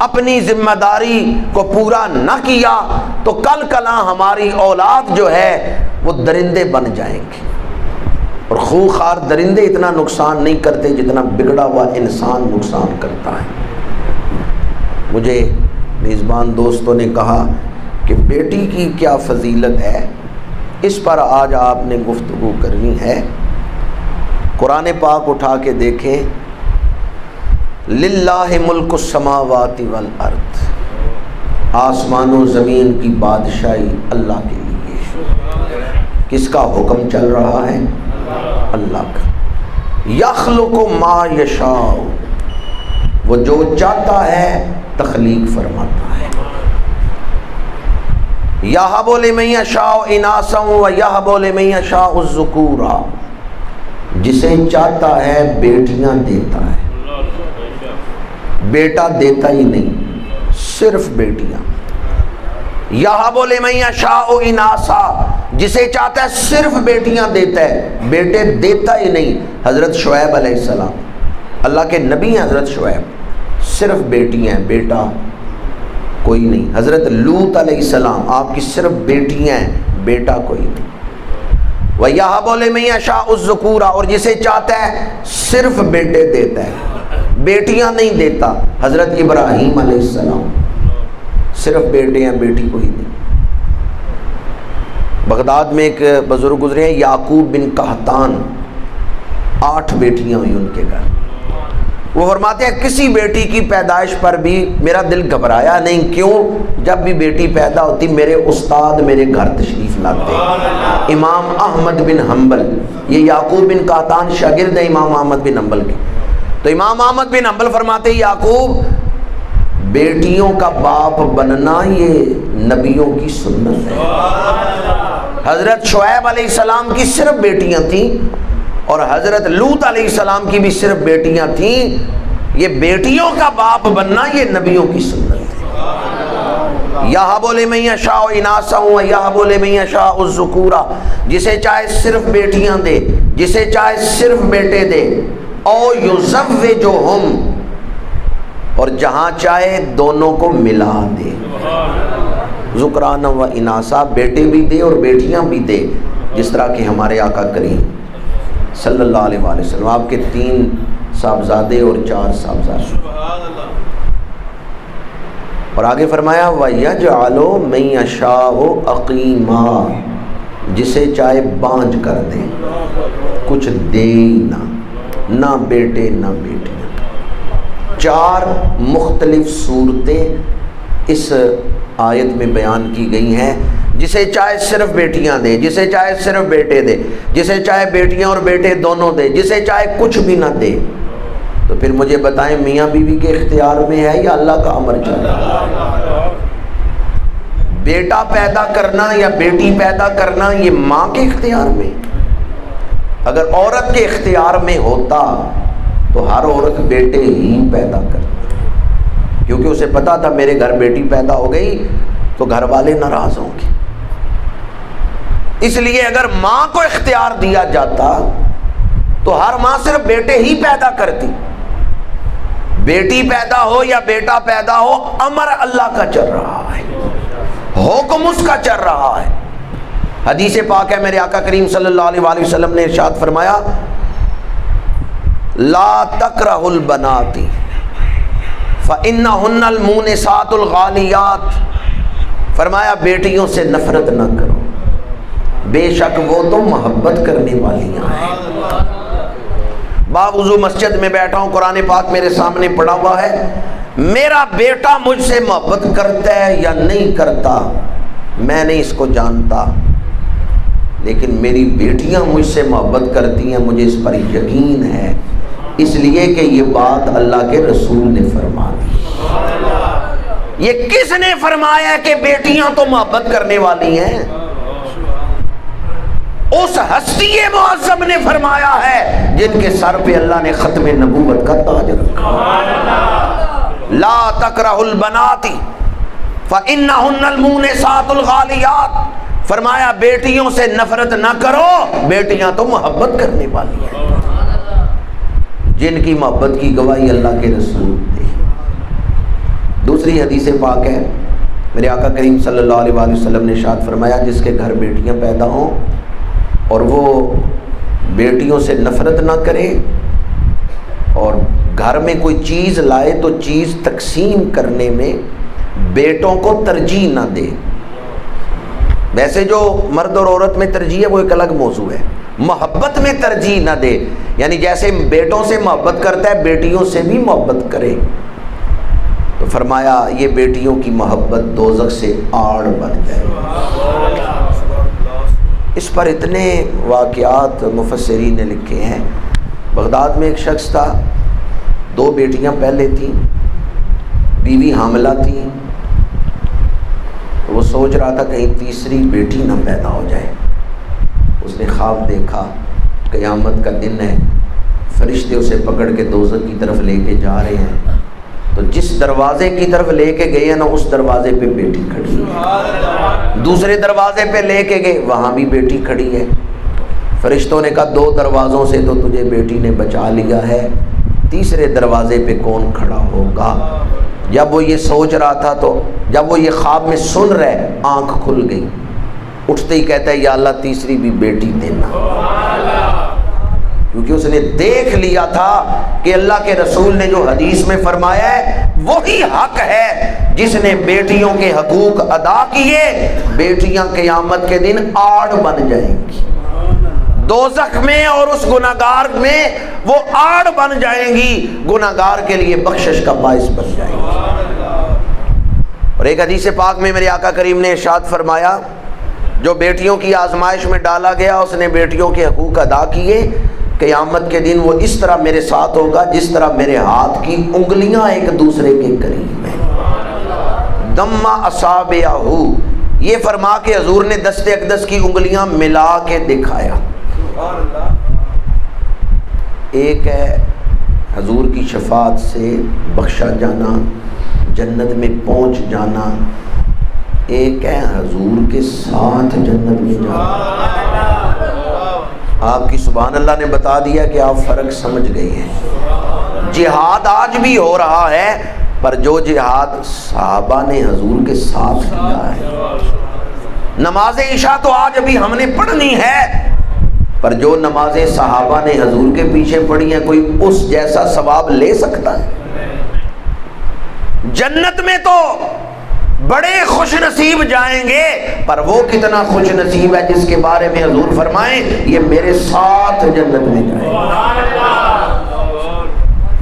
اپنی ذمہ داری کو پورا نہ کیا، تو کل کلاں ہماری اولاد جو ہے وہ درندے بن جائیں گے، اور خوخار درندے اتنا نقصان نہیں کرتے جتنا بگڑا ہوا انسان نقصان کرتا ہے۔ مجھے میزبان دوستوں نے کہا کہ بیٹی کی کیا فضیلت ہے، اس پر آج آپ نے گفتگو کرنی ہے۔ قرآن پاک اٹھا کے دیکھیں، للہ ملک السماوات والارض، آسمان و زمین کی بادشاہی اللہ کے لیے۔ کس کا حکم چل رہا ہے؟ اللہ کا۔ یخلق ما یشاء، وہ جو چاہتا ہے تخلیق فرماتا ہے۔ یہب لمن یشاء اناسا ویہب لمن یشاء الذکورا، جسے چاہتا ہے بیٹیاں دیتا ہے، بیٹا دیتا ہی نہیں، صرف بیٹیاں۔ یہب لمن یشاء اناسا، جسے چاہتا ہے صرف بیٹیاں دیتا ہے، بیٹے دیتا ہی نہیں۔ حضرت شعیب علیہ السلام اللہ کے نبی ہیں، حضرت شعیب صرف بیٹیاں ہیں، بیٹا کوئی نہیں۔ حضرت لوط علیہ السلام آپ کی صرف بیٹیاں ہیں، بیٹا کوئی نہیں۔ وَيَهَبُ لِمَن يَشَاءُ الذُّكُورَ، اور جسے چاہتا ہے صرف بیٹے دیتا ہے، بیٹیاں نہیں دیتا۔ حضرت ابراہیم علیہ السلام صرف بیٹے ہیں، بیٹی کوئی نہیں۔ بغداد میں ایک بزرگ گزرے ہیں یعقوب بن قحطان، 8 بیٹیاں ہوئی ان کے گھر۔ وہ فرماتے ہیں کسی بیٹی کی پیدائش پر بھی میرا دل گھبرایا نہیں۔ کیوں؟ جب بھی بیٹی پیدا ہوتی میرے استاد میرے گھر تشریف لاتے، امام احمد بن حنبل۔ یہ یعقوب بن قحطان شاگرد ہیں امام احمد بن حنبل کے۔ تو امام احمد بن حنبل فرماتے ہیں یعقوب، بیٹیوں کا باپ بننا یہ نبیوں کی سنت ہے۔ حضرت شعیب علیہ السلام کی صرف بیٹیاں تھیں، اور حضرت لوط علیہ السلام کی بھی صرف بیٹیاں تھیں۔ یہ بیٹیوں کا باپ بننا یہ نبیوں کی سنت ہے۔ یہب لمن یشاء اناسا ویہب لمن یشاء الذکورا، جسے چاہے صرف بیٹیاں دے، جسے چاہے صرف بیٹے دے۔ او یزوجہم، اور جہاں چاہے دونوں کو ملا دے، ذکرانا و اناسا، بیٹے بھی دے اور بیٹیاں بھی دے، جس طرح کہ ہمارے آقا کریم صلی اللہ علیہ وآلہ وسلم، آپ کے 3 صاحبزادے اور 4 صاحبزادے۔ اور آگے فرمایا وَيَجْعَلُ مَن يَشَاءُ عَقِيمًا، جسے چاہے بانجھ کر دے، کچھ دے نہ بیٹے نہ بیٹیاں۔ 4 مختلف صورتیں اس آیت میں بیان کی گئی ہیں۔ جسے چاہے صرف بیٹیاں دے، جسے چاہے صرف بیٹے دے، جسے چاہے بیٹیاں اور بیٹے دونوں دے، جسے چاہے کچھ بھی نہ دے۔ تو پھر مجھے بتائیں میاں بیوی کے اختیار میں ہے یا اللہ کا امر چل رہا ہے؟ بیٹا پیدا کرنا یا بیٹی پیدا کرنا یہ ماں کے اختیار میں۔ اگر عورت کے اختیار میں ہوتا تو ہر عورت بیٹے ہی پیدا کرتی، کیونکہ اسے پتا تھا میرے گھر بیٹی پیدا ہو گئی تو گھر والے ناراض ہوں گے۔ اس لیے اگر ماں کو اختیار دیا جاتا تو ہر ماں صرف بیٹے ہی پیدا کرتی۔ بیٹی پیدا ہو یا بیٹا پیدا ہو، امر اللہ کا چل رہا ہے، حکم اس کا چل رہا ہے۔ حدیث پاک ہے، میرے آقا کریم صلی اللہ علیہ وآلہ وسلم نے ارشاد فرمایا لا تکرہوا البنات فإنہن المونسات الغالیات، فرمایا بیٹیوں سے نفرت نہ کرو، بے شک وہ تو محبت کرنے والیاں ہیں۔ باوضو مسجد میں بیٹھا ہوں، قرآن پاک میرے سامنے پڑا ہوا ہے، میرا بیٹا مجھ سے محبت کرتا ہے یا نہیں کرتا میں نہیں اس کو جانتا، لیکن میری بیٹیاں مجھ سے محبت کرتی ہیں، مجھے اس پر یقین ہے، اس لیے کہ یہ بات اللہ کے رسول نے فرما دی۔ یہ کس نے فرمایا کہ بیٹیاں تو محبت کرنے والی ہیں؟ اس ہستی معظم نے فرمایا ہے جن کے سر پہ اللہ نے ختم نبوت کا تاج رکھا۔ لا تکرہوا البنات فَإِنَّهُنَّ الْمُونِسَاتُ الْغَالِيَاتُ، فرمایا بیٹیوں سے نفرت نہ کرو، بیٹیاں تو محبت کرنے والی ہیں، جن کی محبت کی گواہی اللہ کے رسول دے۔ دوسری حدیث پاک ہے، میرے آقا کریم صلی اللہ علیہ وآلہ وسلم نے ارشاد فرمایا جس کے گھر بیٹیاں پیدا ہوں اور وہ بیٹیوں سے نفرت نہ کرے اور گھر میں کوئی چیز لائے تو چیز تقسیم کرنے میں بیٹوں کو ترجیح نہ دے۔ ویسے جو مرد اور عورت میں ترجیح ہے وہ ایک الگ موضوع ہے، محبت میں ترجیح نہ دے، یعنی جیسے بیٹوں سے محبت کرتا ہے بیٹیوں سے بھی محبت کرے۔ تو فرمایا یہ بیٹیوں کی محبت دوزخ سے آڑ بن جائے۔ اس پر اتنے واقعات مفسرین نے لکھے ہیں۔ بغداد میں ایک شخص تھا، 2 بیٹیاں پہلے تھیں، بیوی حاملہ تھی، وہ سوچ رہا تھا کہیں تیسری بیٹی نہ پیدا ہو جائے۔ اس نے خواب دیکھا قیامت کا دن ہے، فرشتے اسے پکڑ کے دوزخ کی طرف لے کے جا رہے ہیں، تو جس دروازے کی طرف لے کے گئے ہیں نا اس دروازے پہ بیٹی کھڑی ہے، دوسرے دروازے پہ لے کے گئے وہاں بھی بیٹی کھڑی ہے۔ فرشتوں نے کہا 2 دروازوں سے تو تجھے بیٹی نے بچا لیا ہے، تیسرے دروازے پہ کون کھڑا ہوگا؟ جب وہ یہ سوچ رہا تھا تو جب وہ یہ خواب میں سن رہے آنکھ کھل گئی، اٹھتے ہی کہتا ہے یا اللہ تیسری بھی بیٹی دینا، کیونکہ اس نے دیکھ لیا تھا کہ اللہ کے رسول نے جو حدیث میں فرمایا ہے وہی حق ہے۔ جس نے بیٹیوں کے حقوق ادا کیے بیٹیاں قیامت کے دن آڑ بن جائیں گی دوزخ میں، اور اس گناہگار میں وہ آڑ بن جائیں گی، گناہگار کے لیے بخشش کا باعث بن جائیں گی۔ اور ایک حدیث پاک میں میرے آقا کریم نے ارشاد فرمایا جو بیٹیوں کی آزمائش میں ڈالا گیا اس نے بیٹیوں کے حقوق ادا کیے، قیامت کے دن وہ اس طرح میرے ساتھ ہوگا جس طرح میرے ہاتھ کی انگلیاں ایک دوسرے کے قریب ہیں۔ دما اصابعہ، یہ فرما کے حضور نے دست اقدس کی انگلیاں ملا کے دکھایا۔ ایک ہے حضور کی شفاعت سے بخشا جانا، جنت میں پہنچ جانا، ایک ہے حضور کے ساتھ جنت میں جانا۔ آپ کی سبحان اللہ نے بتا دیا کہ آپ فرق سمجھ گئے ہیں۔ جہاد آج بھی ہو رہا ہے، پر جو جہاد صحابہ نے حضور کے ساتھ کیا ہے۔ نماز عشاء تو آج ابھی ہم نے پڑھنی ہے، پر جو نمازیں صحابہ نے حضور کے پیچھے پڑھی ہیں کوئی اس جیسا ثواب لے سکتا ہے؟ جنت میں تو بڑے خوش نصیب جائیں گے، پر وہ کتنا خوش نصیب ہے جس کے بارے میں حضور فرمائیں یہ میرے ساتھ جنت میں جائیں گے۔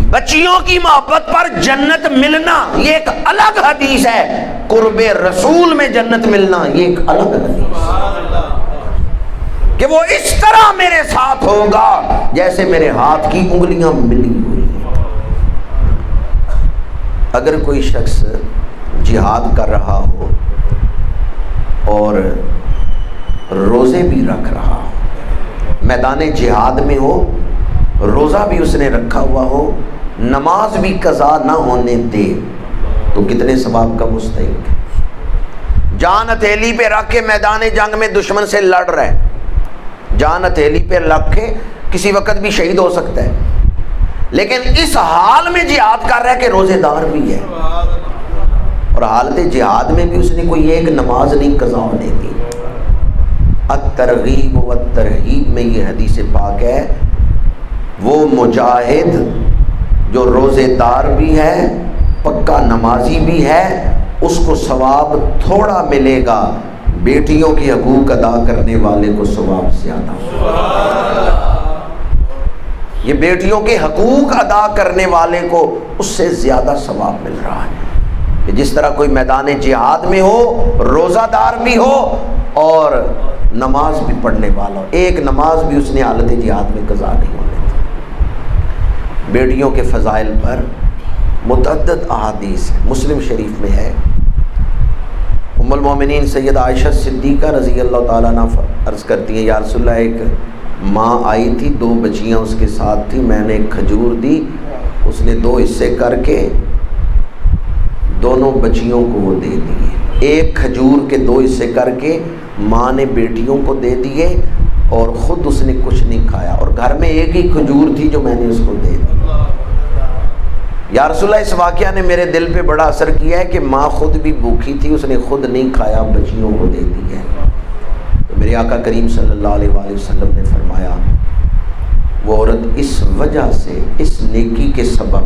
بچیوں کی محبت پر جنت ملنا یہ ایک الگ حدیث ہے، قرب رسول میں جنت ملنا یہ ایک الگ حدیث کہ وہ اس طرح میرے ساتھ ہوگا جیسے میرے ہاتھ کی انگلیاں ملی ہوئی ہیں۔ اگر کوئی شخص جہاد کر رہا ہو اور روزے بھی رکھ رہا ہو، میدان جہاد میں ہو، روزہ بھی اس نے رکھا ہوا ہو، نماز بھی قضا نہ ہونے دے تو کتنے ثواب کا مستحق ہے۔ جان ہتھیلی پہ رکھ کے میدان جنگ میں دشمن سے لڑ رہے، جان ہتھیلی پہ رکھ کے کسی وقت بھی شہید ہو سکتا ہے، لیکن اس حال میں جہاد کر رہا ہے کہ روزے دار بھی ہے، اور حالت جہاد میں بھی اس نے کوئی ایک نماز نہیں قضا ہونے دی۔ الترغیب و الترہیب میں یہ حدیث پاک ہے، وہ مجاہد جو روزے دار بھی ہے، پکا نمازی بھی ہے، اس کو ثواب تھوڑا ملے گا، بیٹیوں کی حقوق ادا کرنے والے کو ثواب زیادہ۔ یہ بیٹیوں کے حقوق ادا کرنے والے کو اس سے زیادہ ثواب مل رہا ہے کہ جس طرح کوئی میدان جہاد میں ہو، روزہ دار بھی ہو اور نماز بھی پڑھنے والا ہو، ایک نماز بھی اس نے حالت جہاد میں قضا نہیں ہونے دی۔ بیٹیوں کے فضائل پر متعدد احادیث ہیں، مسلم شریف میں ہے، ام المومنین سید عائشہ صدیقہ رضی اللہ تعالیٰ عنہ عرض کرتی ہیں یا رسول اللہ ایک ماں آئی تھی، 2 بچیاں اس کے ساتھ تھی، میں نے ایک کھجور دی، اس نے 2 حصے کر کے دونوں بچیوں کو وہ دے دیے، ایک کھجور کے 2 حصے کر کے ماں نے بیٹیوں کو دے دیے اور خود اس نے کچھ نہیں کھایا، اور گھر میں ایک ہی کھجور تھی جو میں نے اس کو دے دی۔ یا رسول اللہ، اس واقعہ نے میرے دل پہ بڑا اثر کیا ہے کہ ماں خود بھی بھوکھی تھی، اس نے خود نہیں کھایا، بچیوں کو دے دی ہے۔ تو میرے آقا کریم صلی اللہ علیہ وآلہ وسلم نے فرمایا وہ عورت اس وجہ سے، اس نیکی کے سبب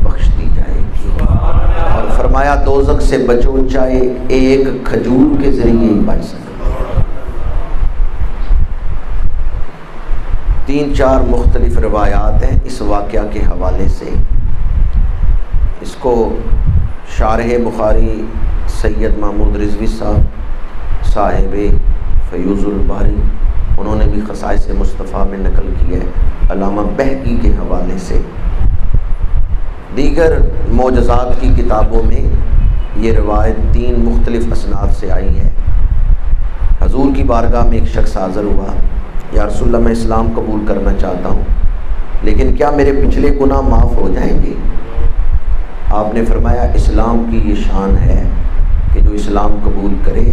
بخش دی جائے گی، اور فرمایا دوزخ سے بچو چاہے ایک کھجور کے ذریعے ہی بچ سکے۔ 3-4 مختلف روایات ہیں اس واقعہ کے حوالے سے۔ اس کو شارح بخاری سید محمود رضوی صاحب فیوض الباری، انہوں نے بھی خصائص مصطفیٰ میں نقل کیا ہے، علامہ بہقی کے حوالے سے۔ دیگر معجزات کی کتابوں میں یہ روایت 3 مختلف اسناد سے آئی ہے۔ حضور کی بارگاہ میں ایک شخص حاضر ہوا، یا رسول اللہ میں اسلام قبول کرنا چاہتا ہوں، لیکن کیا میرے پچھلے گناہ معاف ہو جائیں گے؟ آپ نے فرمایا اسلام کی یہ شان ہے کہ جو اسلام قبول کرے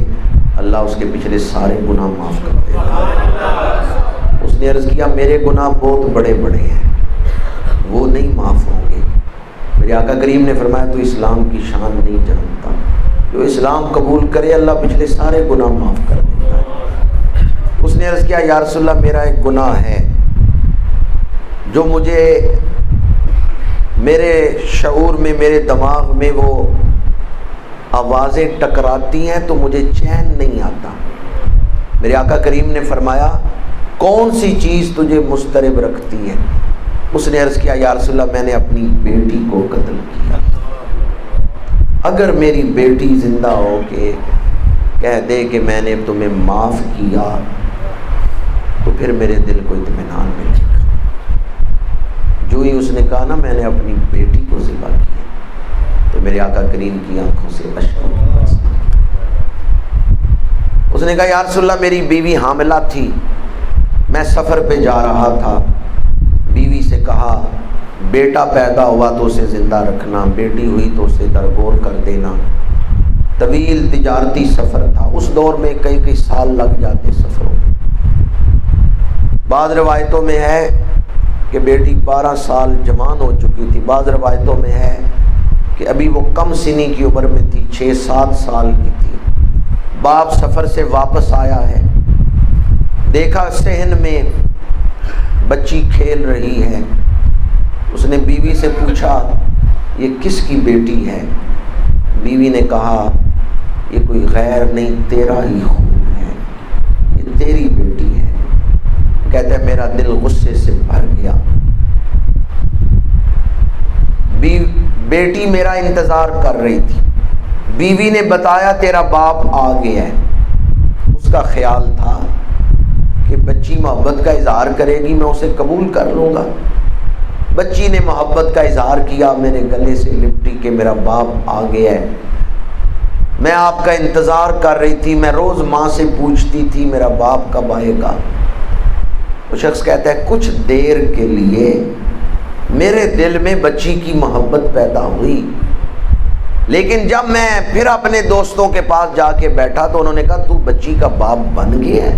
اللہ اس کے پچھلے سارے گناہ معاف کر دے گا۔ اس نے عرض کیا میرے گناہ بہت بڑے بڑے ہیں، وہ نہیں معاف ہوں گے۔ میرے آقا کریم نے فرمایا تو اسلام کی شان نہیں جانتا، جو اسلام قبول کرے اللہ پچھلے سارے گناہ معاف کر دیتا ہے۔ اس نے عرض کیا یا رسول اللہ میرا ایک گناہ ہے جو مجھے میرے شعور میں، میرے دماغ میں وہ آوازیں ٹکراتی ہیں تو مجھے چین نہیں آتا۔ میرے آقا کریم نے فرمایا کون سی چیز تجھے مضطرب رکھتی ہے؟ اس نے عرض کیا یا رسول اللہ میں نے اپنی بیٹی کو قتل کیا، اگر میری بیٹی زندہ ہو کے کہہ دے کہ میں نے تمہیں معاف کیا تو پھر میرے دل کو اطمینان ملے گا۔ جو ہی اس نے کہا نا میں نے اپنی بیٹی کو ذبح کیا تو میرے آقا کریم کی آنکھوں سے اشک برسا۔ اس نے کہا یا رسول اللہ میری بیوی حاملہ تھی، میں سفر پہ جا رہا تھا، بیوی سے کہا بیٹا پیدا ہوا تو اسے زندہ رکھنا، بیٹی ہوئی تو اسے درگور کر دینا۔ طویل تجارتی سفر تھا، اس دور میں کئی سال لگ جاتے سفروں میں۔ بعض روایتوں میں ہے کہ بیٹی 12 سال جوان ہو چکی تھی، بعض روایتوں میں ہے کہ ابھی وہ کم سنی کی عمر میں تھی، 6-7 سال کی تھی۔ باپ سفر سے واپس آیا ہے، دیکھا صحن میں بچی کھیل رہی ہے۔ اس نے بیوی سے پوچھا یہ کس کی بیٹی ہے؟ بیوی نے کہا یہ کوئی غیر نہیں تیرا ہی خون ہے، یہ تیری بیٹی ہے۔ کہتا ہے میرا دل غصے سے بھر گیا، بیٹی میرا انتظار کر رہی تھی، بیوی نے بتایا تیرا باپ آ گیا ہے۔ اس کا خیال تھا کہ بچی محبت کا اظہار کرے گی میں اسے قبول کر لوں گا۔ بچی نے محبت کا اظہار کیا، میرے گلے سے لپٹی کہ میرا باپ آ گیا ہے، میں آپ کا انتظار کر رہی تھی، میں روز ماں سے پوچھتی تھی میرا باپ کب آئے گا۔ وہ شخص کہتا ہے کچھ دیر کے لیے میرے دل میں بچی کی محبت پیدا ہوئی، لیکن جب میں پھر اپنے دوستوں کے پاس جا کے بیٹھا تو انہوں نے کہا تو بچی کا باپ بن گیا ہے،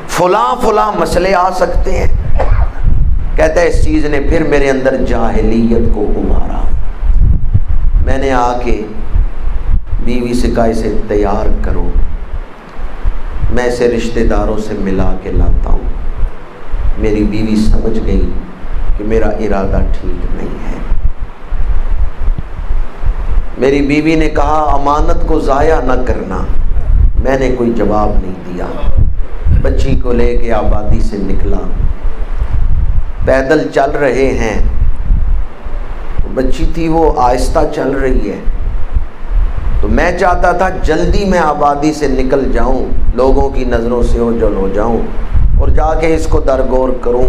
فلاں مسئلے آ سکتے ہیں۔ کہتا ہے اس چیز نے پھر میرے اندر جاہلیت کو ابھارا۔ میں نے آ کے بیوی سے کہا اسے تیار کرو، میں اسے رشتہ داروں سے ملا کے لاتا ہوں۔ میری بیوی سمجھ گئی کہ میرا ارادہ ٹھیک نہیں ہے۔ میری بیوی نے کہا امانت کو ضائع نہ کرنا، میں نے کوئی جواب نہیں دیا۔ بچی کو لے کے آبادی سے نکلا، پیدل چل رہے ہیں، بچی تھی وہ آہستہ چل رہی ہے، تو میں چاہتا تھا جلدی میں آبادی سے نکل جاؤں، لوگوں کی نظروں سے اوجھل ہو جاؤں اور جا کے اس کو درگور کروں۔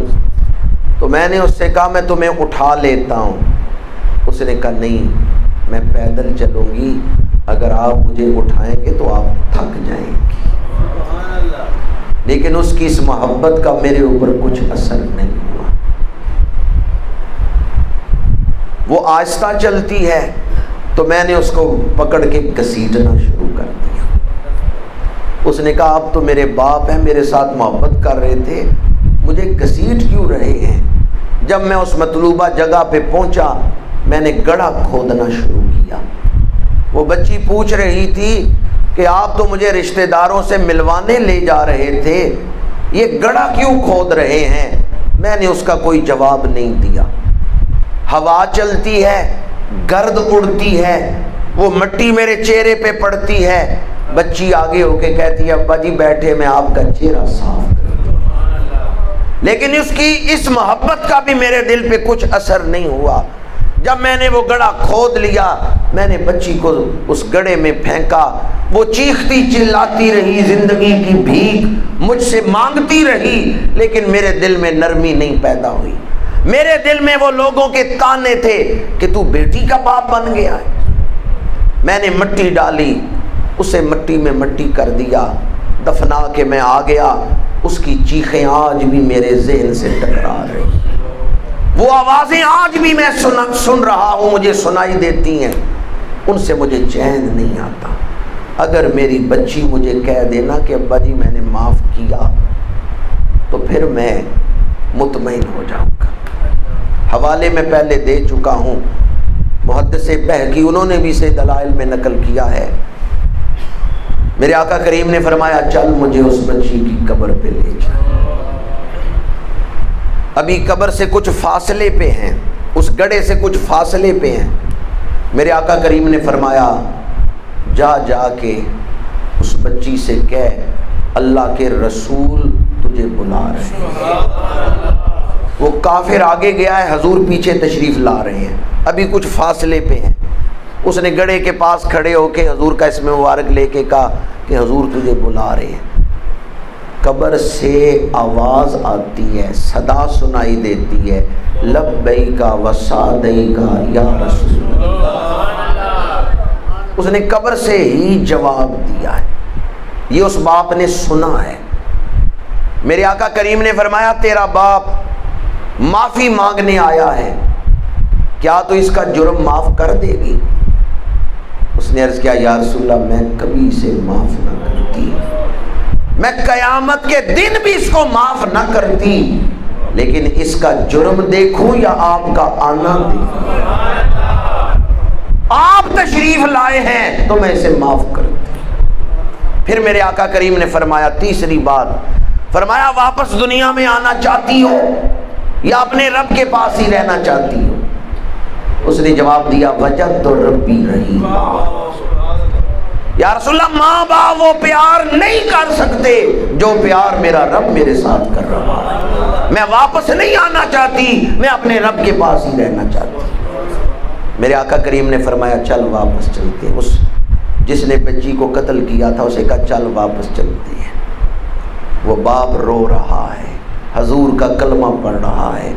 تو میں نے اس سے کہا میں تمہیں اٹھا لیتا ہوں۔ اس نے کہا نہیں میں پیدل چلوں گی، اگر آپ مجھے اٹھائیں گے تو آپ تھک جائیں گے۔ لیکن اس کی اس محبت کا میرے اوپر کچھ اثر نہیں ہوا۔ وہ آہستہ چلتی ہے، تو میں نے اس کو پکڑ کے گھسیٹنا شروع کر دیا۔ اس نے کہا اب تو میرے باپ ہیں، میرے ساتھ محبت کر رہے تھے، مجھے گھسیٹ کیوں رہے ہیں؟ جب میں اس مطلوبہ جگہ پہ پہنچا میں نے گڑھا کھودنا شروع کیا۔ وہ بچی پوچھ رہی تھی کہ آپ تو مجھے رشتہ داروں سے ملوانے لے جا رہے تھے، یہ گڑھا کیوں کھود رہے ہیں؟ میں نے اس کا کوئی جواب نہیں دیا۔ ہوا چلتی ہے، گرد اڑتی ہے، وہ مٹی میرے چہرے پہ پڑتی ہے۔ بچی آگے ہو کے کہتی ہے ابا جی بیٹھے، میں آپ کا چہرہ صاف کرتی ہوں۔ لیکن اس کی اس محبت کا بھی میرے دل پہ کچھ اثر نہیں ہوا۔ جب میں نے وہ گڑھا کھود لیا میں نے بچی کو اس گڑھے میں پھینکا، وہ چیختی چلاتی رہی، زندگی کی بھیک مجھ سے مانگتی رہی، لیکن میرے دل میں نرمی نہیں پیدا ہوئی۔ میرے دل میں وہ لوگوں کے تانے تھے کہ تو بیٹی کا باپ بن گیا ہے۔ میں نے مٹی ڈالی، اسے مٹی میں مٹی کر دیا، دفنا کے میں آ گیا۔ اس کی چیخیں آج بھی میرے ذہن سے ٹکرا رہی، وہ آوازیں آج بھی میں سن رہا ہوں، مجھے سنائی دیتی ہیں، ان سے مجھے چین نہیں آتا۔ اگر میری بچی مجھے کہہ دینا کہ ابا جی میں نے معاف کیا تو پھر میں مطمئن ہو جاؤں گا۔ حوالے میں پہلے دے چکا ہوں، محدث بہقی انہوں نے بھی اسے دلائل میں نقل کیا ہے۔ میرے آقا کریم نے فرمایا چل مجھے اس بچی کی قبر پہ لے جا۔ ابھی قبر سے کچھ فاصلے پہ ہیں، اس گڑھے سے کچھ فاصلے پہ ہیں۔ میرے آقا کریم نے فرمایا جا جا کے اس بچی سے کہہ اللہ کے رسول تجھے بلا رہے ہیں۔ وہ کافر آگے گیا ہے، حضور پیچھے تشریف لا رہے ہیں، ابھی کچھ فاصلے پہ ہیں۔ اس نے گڑھے کے پاس کھڑے ہو کے حضور کا اسم مبارک لے کے کہا کہ حضور تجھے بلا رہے ہیں۔ قبر سے آواز آتی ہے، صدا سنائی دیتی ہے، لبیک و سعدیک یا رسول اللہ۔ اس نے قبر سے ہی جواب دیا ہے، یہ اس باپ نے سنا ہے۔ میرے آقا کریم نے فرمایا تیرا باپ معافی مانگنے آیا ہے، کیا تو اس کا جرم معاف کر دے گی؟ اس نے عرض کیا یا رسول اللہ میں کبھی اسے معاف نہ کرتی، میں قیامت کے دن بھی اس کو معاف نہ کرتی، لیکن اس کا جرم دیکھوں یا آپ کا آنا دیکھوں؟ آپ تشریف لائے ہیں تو میں اسے معاف کرتی۔ پھر میرے آقا کریم نے فرمایا تیسری بات، فرمایا واپس دنیا میں آنا چاہتی ہو یا اپنے رب کے پاس ہی رہنا چاہتی ہو؟ اس نے جواب دیا وجدت ربی رحیم، یا رسول اللہ ماں باپ وہ پیار نہیں کر سکتے جو پیار میرا رب میرے ساتھ کر رہا ہے، میں واپس نہیں آنا چاہتی، میں اپنے رب کے پاس ہی رہنا چاہتی۔ میرے آقا کریم نے فرمایا چل واپس چلتے۔ اس جس نے بچی کو قتل کیا تھا اسے کہا چل واپس چلتے ہیں۔ وہ باپ رو رہا ہے، حضور کا کلمہ پڑھ رہا ہے،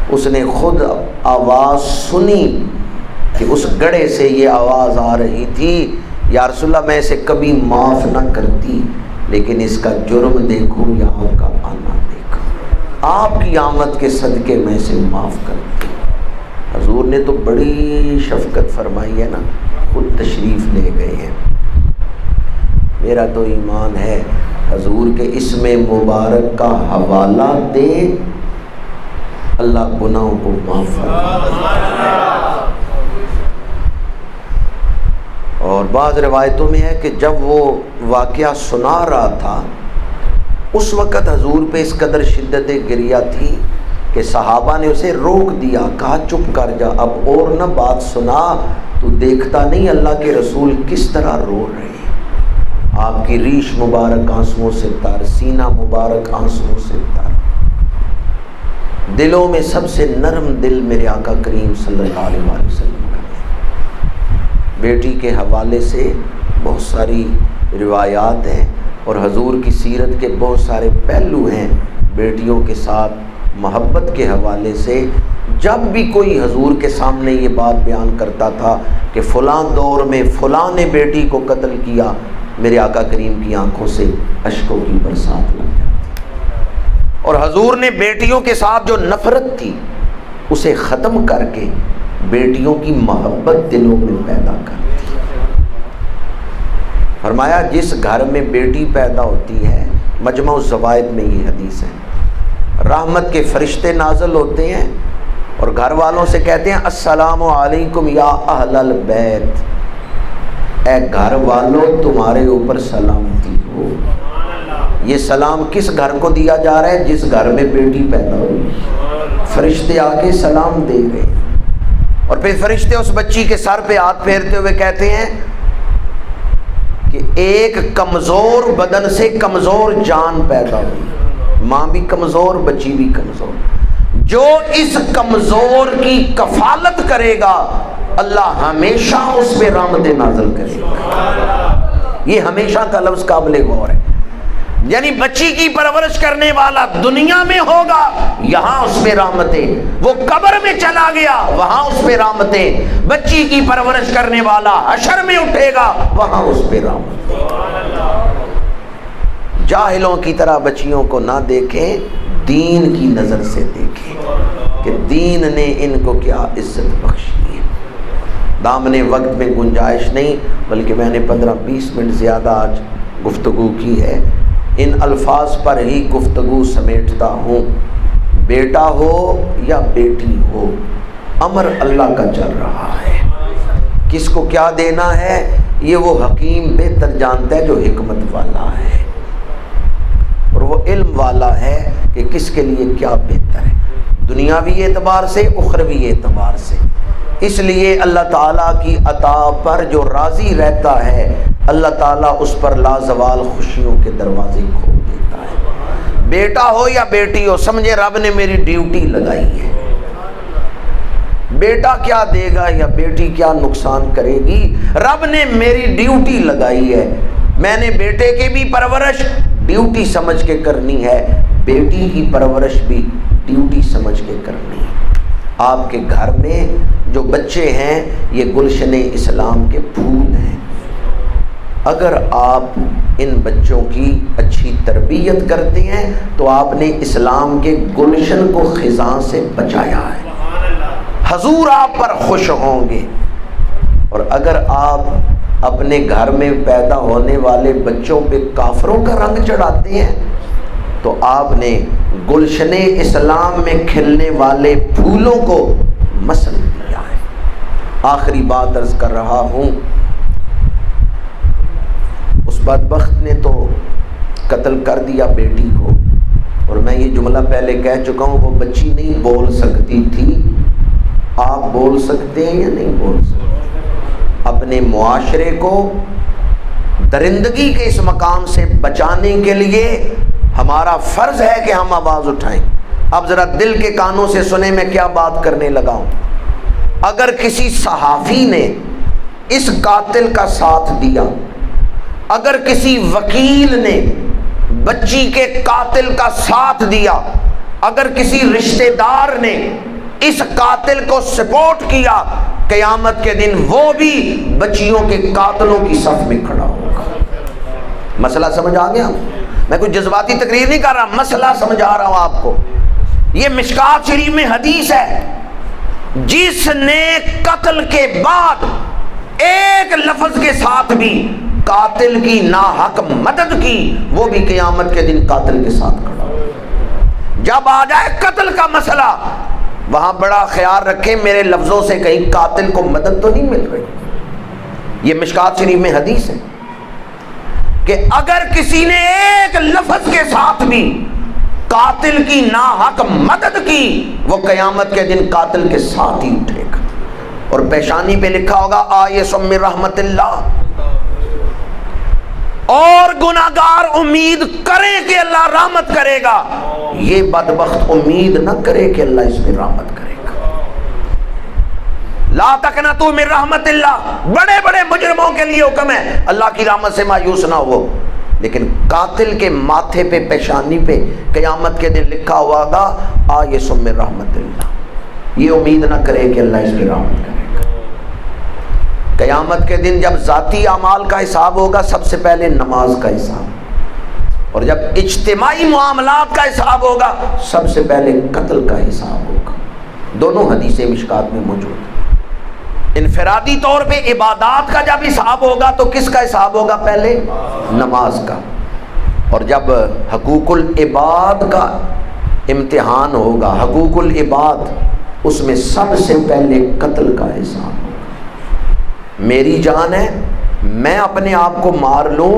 اس نے خود آواز سنی کہ اس گڑھے سے یہ آواز آ رہی تھی یا رسول اللہ میں اسے کبھی معاف نہ کرتی، لیکن اس کا جرم دیکھوں یا آپ کا آنا دیکھوں، آپ کی آمد کے صدقے میں اسے معاف کرتی۔ حضور نے تو بڑی شفقت فرمائی ہے نا، خود تشریف لے گئے ہیں۔ میرا تو ایمان ہے حضور کے اسم مبارک کا حوالہ دے اللہ گناہوں کو معاف فرمائے۔ اور بعض روایتوں میں ہے کہ جب وہ واقعہ سنا رہا تھا اس وقت حضور پہ اس قدر شدت گریہ تھی کہ صحابہ نے اسے روک دیا، کہا چپ کر جا، اب اور نہ بات سنا، تو دیکھتا نہیں اللہ کے رسول کس طرح رو رہے ہیں، آپ کی ریش مبارک آنسوؤں سے تر، سینہ مبارک آنسوؤں سے تر۔ دلوں میں سب سے نرم دل میرے آقا کریم صلی اللہ علیہ وسلم کا ہے۔ بیٹی کے حوالے سے بہت ساری روایات ہیں اور حضور کی سیرت کے بہت سارے پہلو ہیں بیٹیوں کے ساتھ محبت کے حوالے سے۔ جب بھی کوئی حضور کے سامنے یہ بات بیان کرتا تھا کہ فلاں دور میں فلاں نے بیٹی کو قتل کیا، میرے آقا کریم کی آنکھوں سے اشکوں کی برسات لگ جاتی۔ اور حضور نے بیٹیوں کے ساتھ جو نفرت تھی اسے ختم کر کے بیٹیوں کی محبت دلوں میں پیدا کرتی ہے۔ فرمایا جس گھر میں بیٹی پیدا ہوتی ہے، مجمع الزوائد میں یہ حدیث ہے، رحمت کے فرشتے نازل ہوتے ہیں اور گھر والوں سے کہتے ہیں السلام علیکم یا اہل البیت، اے گھر والوں تمہارے اوپر سلامتی ہو۔ یہ سلام کس گھر کو دیا جا رہا ہے؟ جس گھر میں بیٹی پیدا ہوئی۔ فرشتے آ کے سلام دے رہے ہیں، اور پھر فرشتے اس بچی کے سر پہ ہاتھ پھیرتے ہوئے کہتے ہیں کہ ایک کمزور بدن سے کمزور جان پیدا ہوئی، ماں بھی کمزور، بچی بھی کمزور، جو اس کمزور کی کفالت کرے گا اللہ ہمیشہ اس پہ رحمت نازل کرے گا۔ یہ ہمیشہ کا لفظ قابل غور ہے، یعنی بچی کی پرورش کرنے والا دنیا میں ہوگا، یہاں اس پہ رحمتیں، وہ قبر میں چلا گیا وہاں اس پہ رحمتیں، بچی کی پرورش کرنے والا حشر میں اٹھے گا وہاں اس پہ رحمتیں۔ جاہلوں کی طرح بچیوں کو نہ دیکھیں، دین کی نظر سے دیکھیں کہ دین نے ان کو کیا عزت بخشی ہے۔ دامن وقت میں گنجائش نہیں، بلکہ میں نے 15-20 منٹ زیادہ آج گفتگو کی ہے، ان الفاظ پر ہی گفتگو سمیٹتا ہوں۔ بیٹا ہو یا بیٹی ہو، امر اللہ کا چل رہا ہے، کس کو کیا دینا ہے یہ وہ حکیم بہتر جانتا ہے جو حکمت والا ہے، اور وہ علم والا ہے کہ کس کے لیے کیا بہتر ہے، دنیاوی اعتبار سے اخروی اعتبار سے۔ اس لیے اللہ تعالیٰ کی عطا پر جو راضی رہتا ہے اللہ تعالیٰ اس پر لازوال خوشیوں کے دروازے کھول دیتا ہے۔ بیٹا ہو یا بیٹی ہو، سمجھے رب نے میری ڈیوٹی لگائی ہے، بیٹا کیا دے گا یا بیٹی کیا نقصان کرے گی، رب نے میری ڈیوٹی لگائی ہے، میں نے بیٹے کی بھی پرورش ڈیوٹی سمجھ کے کرنی ہے، بیٹی کی پرورش بھی ڈیوٹی سمجھ کے کرنی ہے۔ آپ کے گھر میں جو بچے ہیں یہ گلشن اسلام کے پھول ہیں، اگر آپ ان بچوں کی اچھی تربیت کرتے ہیں تو آپ نے اسلام کے گلشن کو خزاں سے بچایا ہے، حضور آپ پر خوش ہوں گے۔ اور اگر آپ اپنے گھر میں پیدا ہونے والے بچوں پہ کافروں کا رنگ چڑھاتے ہیں تو آپ نے گلشن اسلام میں کھلنے والے پھولوں کو مسل دیا ہے۔ آخری بات عرض کر رہا ہوں، اس بدبخت نے تو قتل کر دیا بیٹی کو، اور میں یہ جملہ پہلے کہہ چکا ہوں، وہ بچی نہیں بول سکتی تھی، آپ بول سکتے ہیں یا نہیں بول سکتے؟ اپنے معاشرے کو درندگی کے اس مقام سے بچانے کے لیے ہمارا فرض ہے کہ ہم آواز اٹھائیں۔ اب ذرا دل کے کانوں سے سنیں میں کیا بات کرنے لگا ہوں۔ اگر کسی صحافی نے اس قاتل کا ساتھ دیا، اگر کسی وکیل نے بچی کے قاتل کا ساتھ دیا، اگر کسی رشتہ دار نے اس قاتل کو سپورٹ کیا، قیامت کے دن وہ بھی بچیوں کے قاتلوں کی صف میں کھڑا ہوگا۔ مسئلہ سمجھ آ گیا؟ میں کوئی جذباتی تقریر نہیں کر رہا، مسئلہ سمجھا رہا ہوں آپ کو۔ یہ مشکات شریف میں حدیث ہے، جس نے قتل کے بعد ایک لفظ کے ساتھ بھی قاتل کی ناحق مدد کی، وہ بھی قیامت کے دن قاتل کے ساتھ کھڑا ہوگا۔ جب آ جائے قتل کا مسئلہ، وہاں بڑا خیال رکھیں میرے لفظوں سے کہیں قاتل کو مدد تو نہیں مل رہی۔ یہ مشکات شریف میں حدیث ہے کہ اگر کسی نے ایک لفظ کے ساتھ بھی قاتل کی ناحق مدد کی، وہ قیامت کے دن قاتل کے ساتھ ہی اٹھے گا، اور پیشانی پہ لکھا ہوگا آیس من رحمت اللہ۔ اور گناہگار امید کریں کہ اللہ رحمت کرے گا، یہ بدبخت امید نہ کرے کہ اللہ اس پہ رحمت کرے گا۔ لا تقنطوا من رحمت اللہ، بڑے بڑے مجرموں کے لیے حکم ہے اللہ کی رحمت سے مایوس نہ ہو، لیکن قاتل کے ماتھے پہ پیشانی پہ قیامت کے دن لکھا ہوا گا آیس من رحمت اللہ، یہ امید نہ کرے کہ اللہ اس پہ رحمت کرے گا۔ قیامت کے دن جب ذاتی اعمال کا حساب ہوگا، سب سے پہلے نماز کا حساب، اور جب اجتماعی معاملات کا حساب ہوگا، سب سے پہلے قتل کا حساب ہوگا۔ دونوں حدیثیں مشکات میں موجود ہیں۔ انفرادی طور پہ عبادات کا جب حساب ہوگا تو کس کا حساب ہوگا؟ پہلے نماز کا، اور جب حقوق العباد کا امتحان ہوگا، حقوق العباد، اس میں سب سے پہلے قتل کا حساب ہوگا۔ میری جان ہے، میں اپنے آپ کو مار لوں،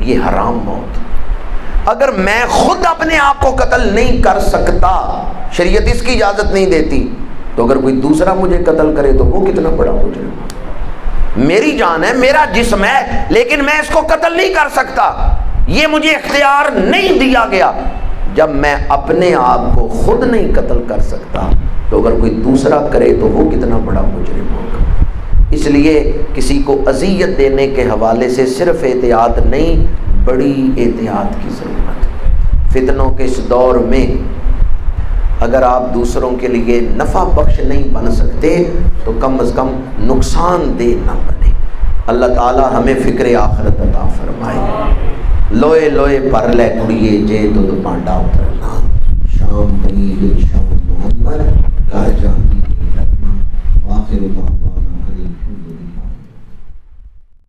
یہ حرام موت۔ اگر میں خود اپنے آپ کو قتل نہیں کر سکتا، شریعت اس کی اجازت نہیں دیتی، تو اگر کوئی دوسرا مجھے قتل کرے تو وہ کتنا بڑا مجرم ہے۔ میری جان ہے، میرا جسم ہے، لیکن میں اس کو قتل نہیں کر سکتا، یہ مجھے اختیار نہیں دیا گیا۔ جب میں اپنے آپ کو خود نہیں قتل کر سکتا تو اگر کوئی دوسرا کرے تو وہ کتنا بڑا مجرم ہوگا۔ اس لیے کسی کو اذیت دینے کے حوالے سے صرف احتیاط نہیں، بڑی احتیاط کی ضرورت ہے۔ فتنوں کے اس دور میں اگر آپ دوسروں کے لیے نفع بخش نہیں بن سکتے تو کم از کم نقصان دہ نہ بنے۔ اللہ تعالی ہمیں فکر آخرت عطا فرمائے۔ لوئے لوئے پر لے کڑیے جے تو پانڈا اترنا، شام پنیر شام محمد کا جانی لگنا، آخر دعوانا الحمدللہ۔